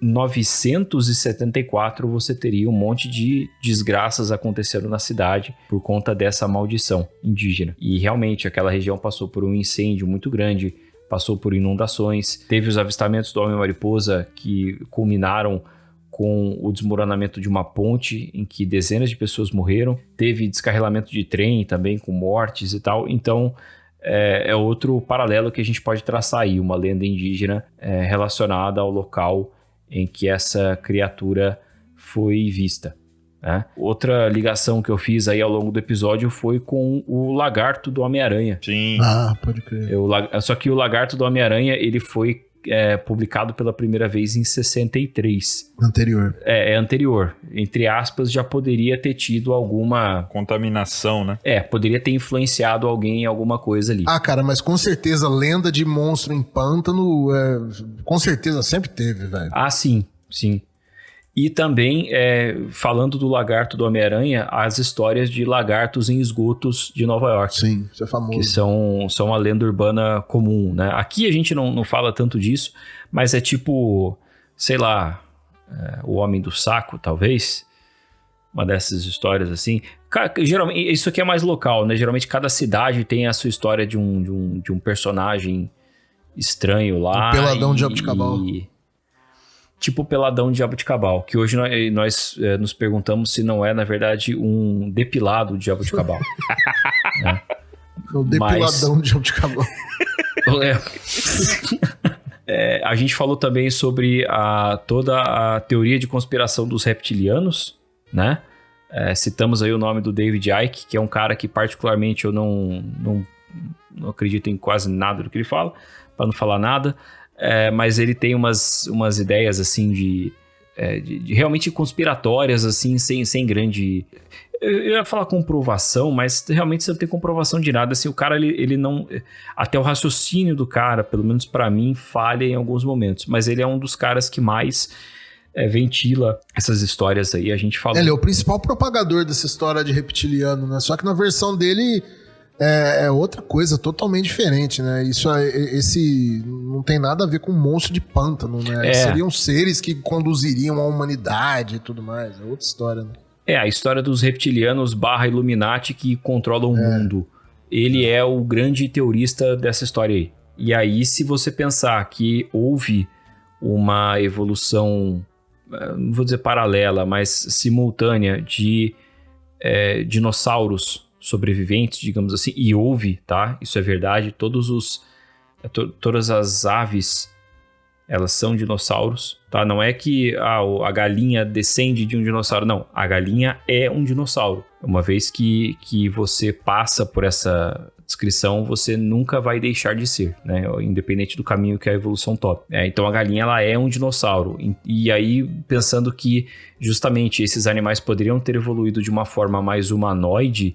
S2: 974 você teria um monte de desgraças acontecendo na cidade por conta dessa maldição indígena. E realmente aquela região passou por um incêndio muito grande, passou por inundações, teve os avistamentos do Homem-Mariposa que culminaram com o desmoronamento de uma ponte em que dezenas de pessoas morreram, teve descarrilamento de trem também com mortes e tal. Então é outro paralelo que a gente pode traçar aí, uma lenda indígena relacionada ao local em que essa criatura foi vista, né? Outra ligação que eu fiz aí ao longo do episódio foi com o lagarto do Homem-Aranha.
S3: Sim.
S1: Ah, pode crer.
S2: Só que o lagarto do Homem-Aranha, ele foi publicado pela primeira vez em 63.
S1: Anterior.
S2: É anterior. Entre aspas, já poderia ter tido alguma...
S3: Contaminação, né?
S2: Poderia ter influenciado alguém em alguma coisa ali.
S1: Ah, cara, mas com certeza lenda de monstro em pântano, com certeza sempre teve, velho.
S2: Ah, sim. E também, falando do lagarto do Homem-Aranha, as histórias de lagartos em esgotos de Nova York.
S1: Sim, isso é famoso.
S2: Que são uma lenda urbana comum, né? Aqui a gente não fala tanto disso, mas é tipo, sei lá, o Homem do Saco, talvez. Uma dessas histórias assim. Geralmente, isso aqui é mais local, né? Geralmente cada cidade tem a sua história de um personagem estranho lá.
S1: O Peladão de Jabuticabal.
S2: Tipo o Peladão de Jabuticabal, que hoje nós nos perguntamos se não é, na verdade, um depilado de Jabuticabal. Né?
S1: O depiladão de Jabuticabal.
S2: A gente falou também sobre toda a teoria de conspiração dos reptilianos, né? Citamos aí o nome do David Icke, que é um cara que particularmente eu não acredito em quase nada do que ele fala, para não falar nada. Mas ele tem umas ideias assim de realmente conspiratórias, assim, sem grande... Eu ia falar comprovação, mas realmente você não tem comprovação de nada. Assim, o cara, ele não... Até o raciocínio do cara, pelo menos pra mim, falha em alguns momentos. Mas ele é um dos caras que mais ventila essas histórias aí. A gente falou...
S1: Ele é o principal propagador dessa história de reptiliano, né? Só que na versão dele... É outra coisa totalmente diferente, né? Esse não tem nada a ver com monstro de pântano, né? Seriam seres que conduziriam a humanidade e tudo mais. É outra história, né?
S2: A história dos reptilianos / Illuminati que controlam o mundo. Ele é o grande teorista dessa história aí. E aí, se você pensar que houve uma evolução, não vou dizer paralela, mas simultânea de dinossauros sobreviventes, digamos assim, e houve, tá? Isso é verdade. Todas as aves, elas são dinossauros, tá? Não é que a galinha descende de um dinossauro, não. A galinha é um dinossauro. Uma vez que você passa por essa descrição, você nunca vai deixar de ser, né? Independente do caminho que a evolução toma. Então a galinha, ela é um dinossauro. E aí, pensando que justamente esses animais poderiam ter evoluído de uma forma mais humanoide,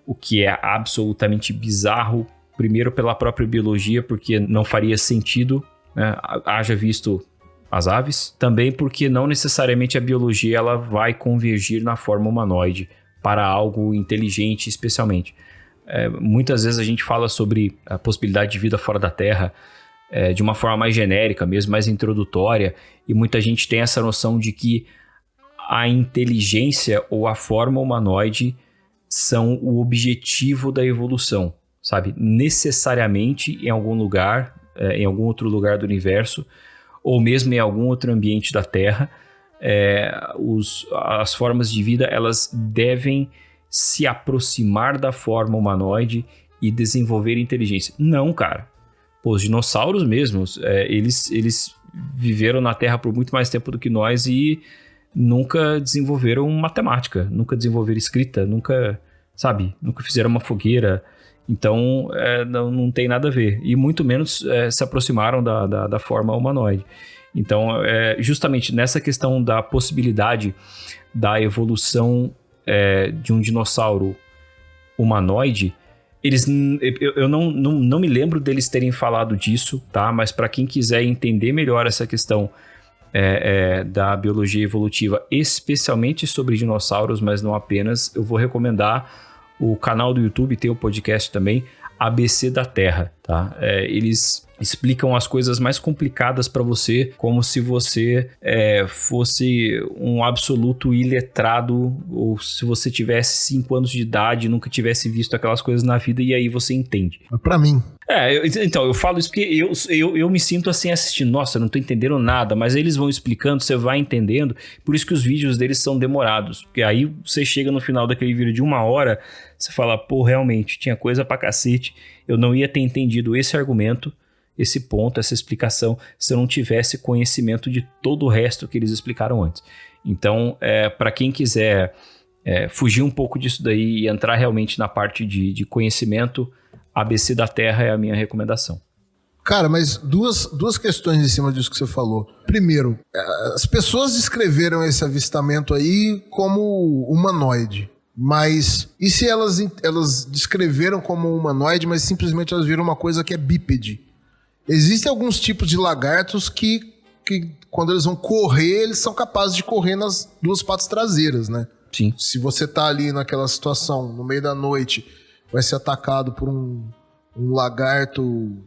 S2: o que é absolutamente bizarro, primeiro pela própria biologia, porque não faria sentido, né? Haja visto as aves, também porque não necessariamente a biologia ela vai convergir na forma humanoide para algo inteligente especialmente. Muitas vezes a gente fala sobre a possibilidade de vida fora da Terra de uma forma mais genérica mesmo, mais introdutória, e muita gente tem essa noção de que a inteligência ou a forma humanoide são o objetivo da evolução, sabe? Necessariamente em algum lugar, em algum outro lugar do universo, ou mesmo em algum outro ambiente da Terra, as formas de vida, elas devem se aproximar da forma humanoide e desenvolver inteligência. Não, cara. Pô, os dinossauros mesmos, eles viveram na Terra por muito mais tempo do que nós e nunca desenvolveram matemática, nunca desenvolveram escrita, nunca fizeram uma fogueira. Então, não tem nada a ver. E muito menos se aproximaram da forma humanoide. Então, justamente nessa questão da possibilidade da evolução de um dinossauro humanoide, eu não me lembro deles terem falado disso, tá? Mas para quem quiser entender melhor essa questão da biologia evolutiva, especialmente sobre dinossauros, mas não apenas, eu vou recomendar o canal do YouTube, tem o podcast também, ABC da Terra, tá? Eles explicam as coisas mais complicadas pra você, como se você fosse um absoluto iletrado, ou se você tivesse 5 anos de idade e nunca tivesse visto aquelas coisas na vida, e aí você entende.
S1: Pra mim.
S2: Então, eu falo isso porque eu me sinto assim assistindo, nossa, eu não tô entendendo nada, mas eles vão explicando, você vai entendendo, por isso que os vídeos deles são demorados, porque aí você chega no final daquele vídeo de 1 hora, você fala, pô, realmente, tinha coisa pra cacete, eu não ia ter entendido esse argumento, esse ponto, essa explicação, se eu não tivesse conhecimento de todo o resto que eles explicaram antes. Então, para quem quiser fugir um pouco disso daí e entrar realmente na parte de conhecimento, ABC da Terra é a minha recomendação.
S1: Cara, mas duas questões em cima disso que você falou. Primeiro, as pessoas descreveram esse avistamento aí como humanoide. Mas e se elas descreveram como humanoide, mas simplesmente elas viram uma coisa que é bípede? Existem alguns tipos de lagartos que quando eles vão correr, eles são capazes de correr nas 2 patas traseiras, né?
S2: Sim.
S1: Se você tá ali naquela situação, no meio da noite, vai ser atacado por um lagarto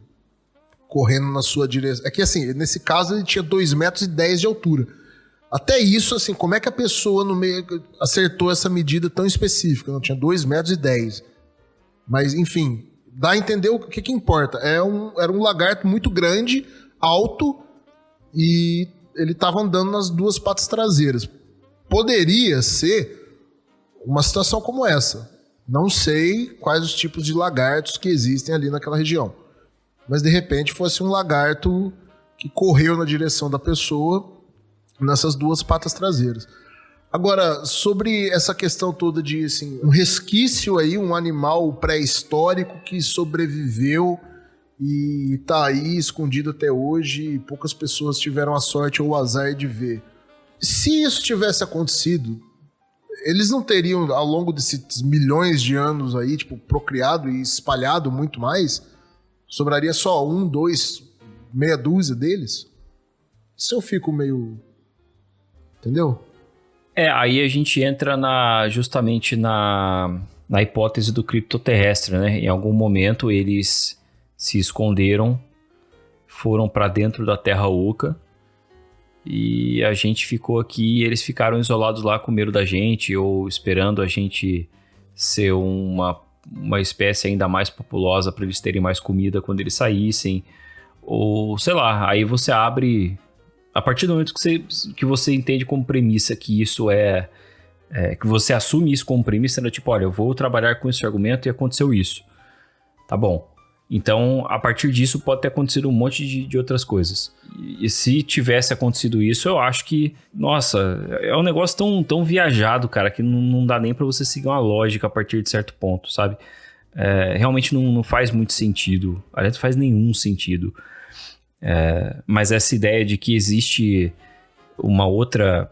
S1: correndo na sua direção. É que assim, nesse caso ele tinha 2,10 metros de altura. Até isso, assim, como é que a pessoa no meio acertou essa medida tão específica? Não tinha 2,10 metros. Mas, enfim, dá a entender o que importa. Era um lagarto muito grande, alto, e ele estava andando nas 2 patas traseiras. Poderia ser uma situação como essa. Não sei quais os tipos de lagartos que existem ali naquela região. Mas, de repente, fosse um lagarto que correu na direção da pessoa nessas 2 patas traseiras. Agora, sobre essa questão toda de assim, um resquício aí, um animal pré-histórico que sobreviveu e tá aí escondido até hoje e poucas pessoas tiveram a sorte ou o azar de ver. Se isso tivesse acontecido, eles não teriam, ao longo desses milhões de anos aí, tipo, procriado e espalhado muito mais? Sobraria só 1, 2, meia dúzia deles? Isso eu fico meio... Entendeu?
S2: Aí a gente entra justamente na hipótese do criptoterrestre, né? Em algum momento eles se esconderam, foram para dentro da Terra Oca e a gente ficou aqui e eles ficaram isolados lá com medo da gente ou esperando a gente ser uma espécie ainda mais populosa para eles terem mais comida quando eles saíssem. Ou, sei lá, aí você abre... A partir do momento que você entende como premissa que isso que você assume isso como premissa, né? Tipo, olha, eu vou trabalhar com esse argumento e aconteceu isso. Tá bom. Então, a partir disso, pode ter acontecido um monte de outras coisas. E se tivesse acontecido isso, eu acho que, nossa, é um negócio tão viajado, cara, que não dá nem pra você seguir uma lógica a partir de certo ponto, sabe? Realmente não faz muito sentido. Aliás, não faz nenhum sentido. Mas essa ideia de que existe uma outra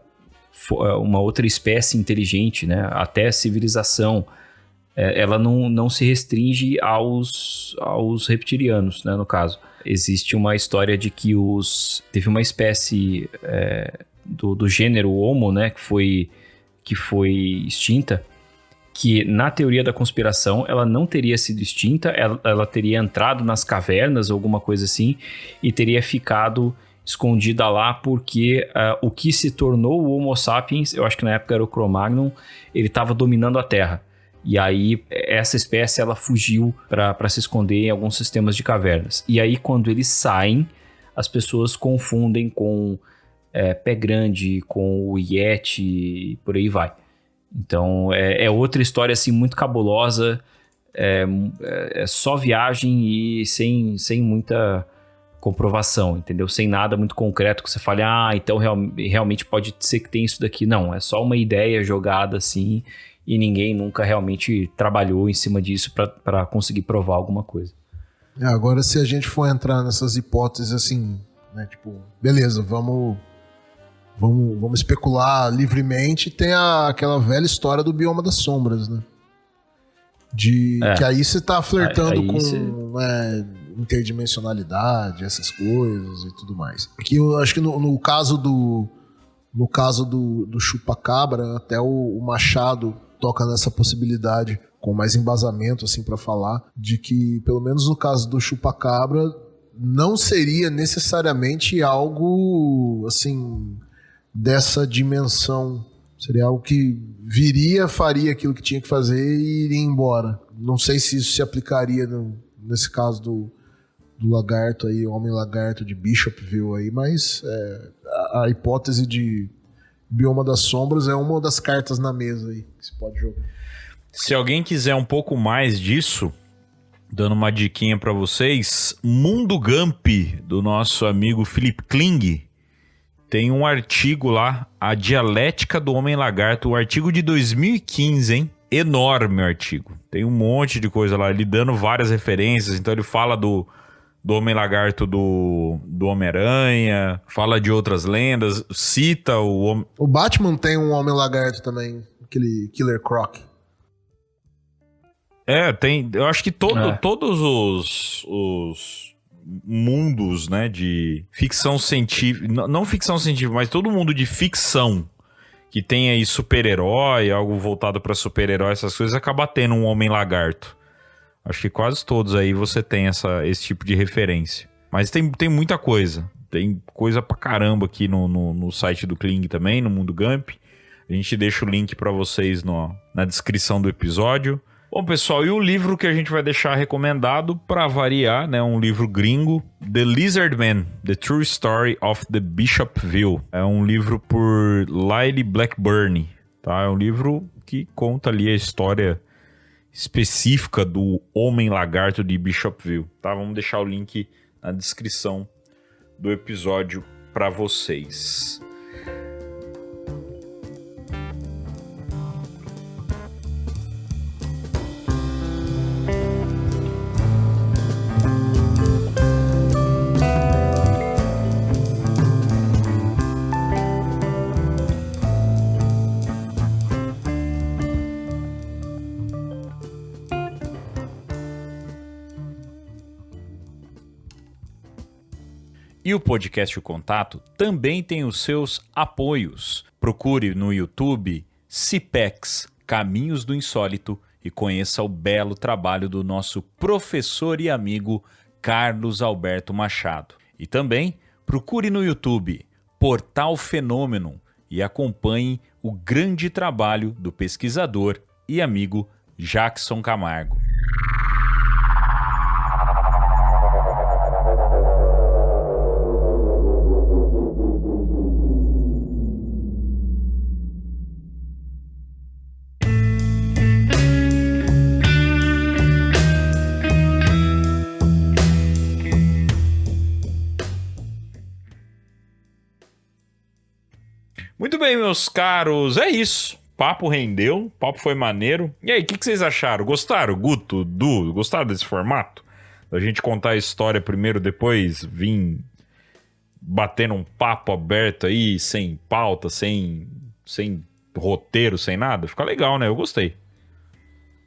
S2: espécie inteligente, né? Até a civilização, ela não se restringe aos reptilianos, né? No caso, existe uma história de que teve uma espécie do gênero Homo, né? Que foi extinta, que na teoria da conspiração ela não teria sido extinta, ela teria entrado nas cavernas ou alguma coisa assim e teria ficado escondida lá porque o que se tornou o Homo sapiens, eu acho que na época era o Cro-Magnon, ele estava dominando a Terra. E aí essa espécie ela fugiu para se esconder em alguns sistemas de cavernas. E aí quando eles saem, as pessoas confundem com pé grande, com o Yeti e por aí vai. Então, é outra história, assim, muito cabulosa, é só viagem e sem muita comprovação, entendeu? Sem nada muito concreto que você fale, então realmente pode ser que tem isso daqui. Não, é só uma ideia jogada, assim, e ninguém nunca realmente trabalhou em cima disso para conseguir provar alguma coisa.
S1: Agora, se a gente for entrar nessas hipóteses, assim, né, tipo, beleza, vamos especular livremente. Tem aquela velha história do bioma das sombras, né? Que aí você tá flertando com interdimensionalidade, essas coisas e tudo mais. Aqui eu acho que no caso do chupacabra, até o Machado toca nessa possibilidade com mais embasamento, assim, para falar de que, pelo menos no caso do chupacabra, não seria necessariamente algo, assim, dessa dimensão. Seria algo que viria, faria aquilo que tinha que fazer e iria embora. Não sei se isso se aplicaria nesse caso do lagarto aí, o Homem-Lagarto de Bishopville aí, mas a hipótese de Bioma das Sombras é uma das cartas na mesa aí que se pode jogar.
S3: Se alguém quiser um pouco mais disso, dando uma diquinha pra vocês, Mundo Gump, do nosso amigo Philip Kling, tem um artigo lá, A Dialética do Homem-Lagarto, um artigo de 2015, hein? Enorme o artigo. Tem um monte de coisa lá, ele dando várias referências, então ele fala do Homem-Lagarto do Homem-Aranha, fala de outras lendas, cita o...
S1: O Batman tem um Homem-Lagarto também, aquele Killer Croc.
S3: Tem, eu acho que todos os mundos, né, de ficção científica, não ficção científica, mas todo mundo de ficção que tem aí super-herói, algo voltado pra super-herói, essas coisas, acaba tendo um Homem-Lagarto. Acho que quase todos aí você tem esse tipo de referência. Mas tem muita coisa. Tem coisa pra caramba aqui no site do Kling também, no Mundo Gump. A gente deixa o link pra vocês na descrição do episódio. Bom, pessoal, e o livro que a gente vai deixar recomendado pra variar, né? Um livro gringo, The Lizard Man, The True Story of the Bishopville. É um livro por Lyle Blackburn, tá? É um livro que conta ali a história específica do Homem-Lagarto de Bishopville, tá? Vamos deixar o link na descrição do episódio para vocês. E o podcast O Contato também tem os seus apoios. Procure no YouTube CIPEX, Caminhos do Insólito, e conheça o belo trabalho do nosso professor e amigo Carlos Alberto Machado. E também procure no YouTube Portal Fenômeno e acompanhe o grande trabalho do pesquisador e amigo Jackson Camargo. Muito bem, meus caros, é isso. Papo rendeu, papo foi maneiro. E aí, o que vocês acharam? Gostaram, Guto, Du? Gostaram desse formato? Da gente contar a história primeiro, depois vir batendo um papo aberto aí, sem pauta, sem roteiro, sem nada? Fica legal, né? Eu gostei.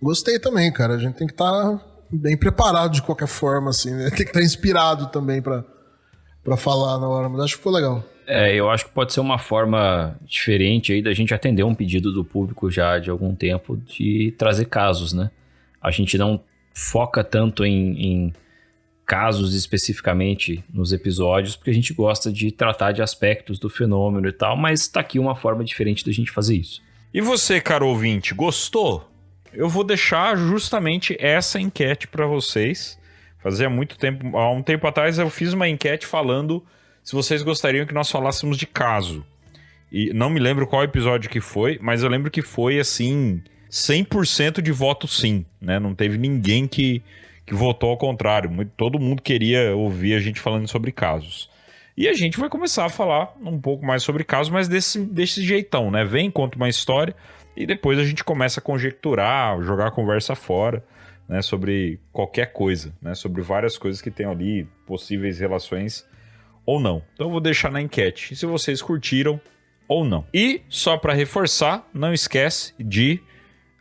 S1: Gostei também, cara. A gente tem que estar bem preparado de qualquer forma, assim, né? Tem que estar inspirado também pra falar na hora, mas acho que ficou legal.
S2: Eu acho que pode ser uma forma diferente aí da gente atender um pedido do público já de algum tempo de trazer casos, né? A gente não foca tanto em casos especificamente nos episódios, porque a gente gosta de tratar de aspectos do fenômeno e tal, mas tá aqui uma forma diferente da gente fazer isso.
S3: E você, caro ouvinte, gostou? Eu vou deixar justamente essa enquete para vocês. Fazia muito tempo, há um tempo atrás eu fiz uma enquete falando se vocês gostariam que nós falássemos de caso. E não me lembro qual episódio que foi, mas eu lembro que foi, assim, 100% de voto sim, né? Não teve ninguém que votou ao contrário. Todo mundo queria ouvir a gente falando sobre casos. E a gente vai começar a falar um pouco mais sobre casos, mas desse jeitão, né? Vem, conta uma história e depois a gente começa a conjecturar, jogar a conversa fora, né? Sobre qualquer coisa, né? Sobre várias coisas que tem ali, possíveis relações ou não. Então eu vou deixar na enquete se vocês curtiram ou não. E só para reforçar, não esquece de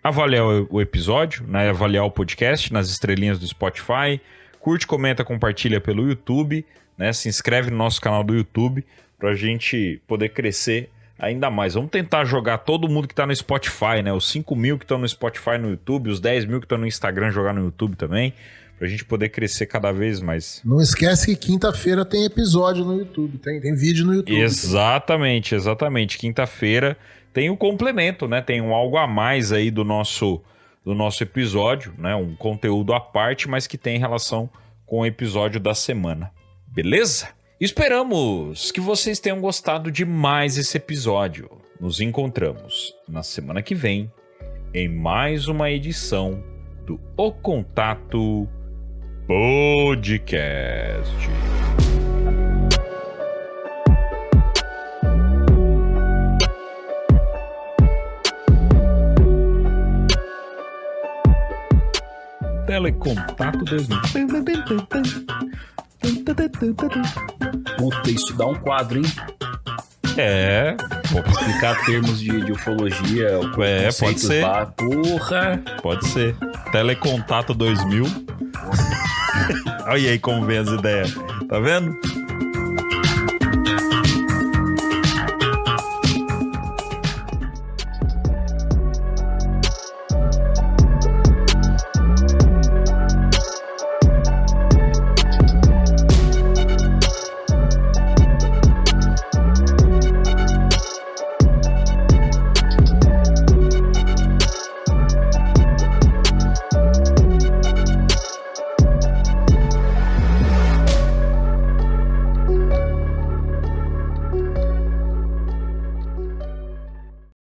S3: avaliar o episódio, né? Avaliar o podcast nas estrelinhas do Spotify, curte, comenta, compartilha pelo YouTube, né? Se inscreve no nosso canal do YouTube pra gente poder crescer ainda mais. Vamos tentar jogar todo mundo que tá no Spotify, né? Os 5 mil que estão no Spotify no YouTube, os 10 mil que estão no Instagram jogar no YouTube também, pra gente poder crescer cada vez mais.
S1: Não esquece que quinta-feira tem episódio no YouTube, tem vídeo no YouTube.
S3: Exatamente. Quinta-feira tem o complemento, né? Tem um algo a mais aí do nosso episódio, né? Um conteúdo à parte, mas que tem relação com o episódio da semana. Beleza? Esperamos que vocês tenham gostado de mais esse episódio. Nos encontramos na semana que vem em mais uma edição do O Contato Podcast. Telecontato 2000.
S2: Puta, isso dá um quadro, hein?
S3: É,
S2: Vou explicar termos de ufologia,
S3: pode ser.
S2: Porra!
S3: Pode ser. Telecontato 2000. Olha aí como vem as ideias. Tá vendo?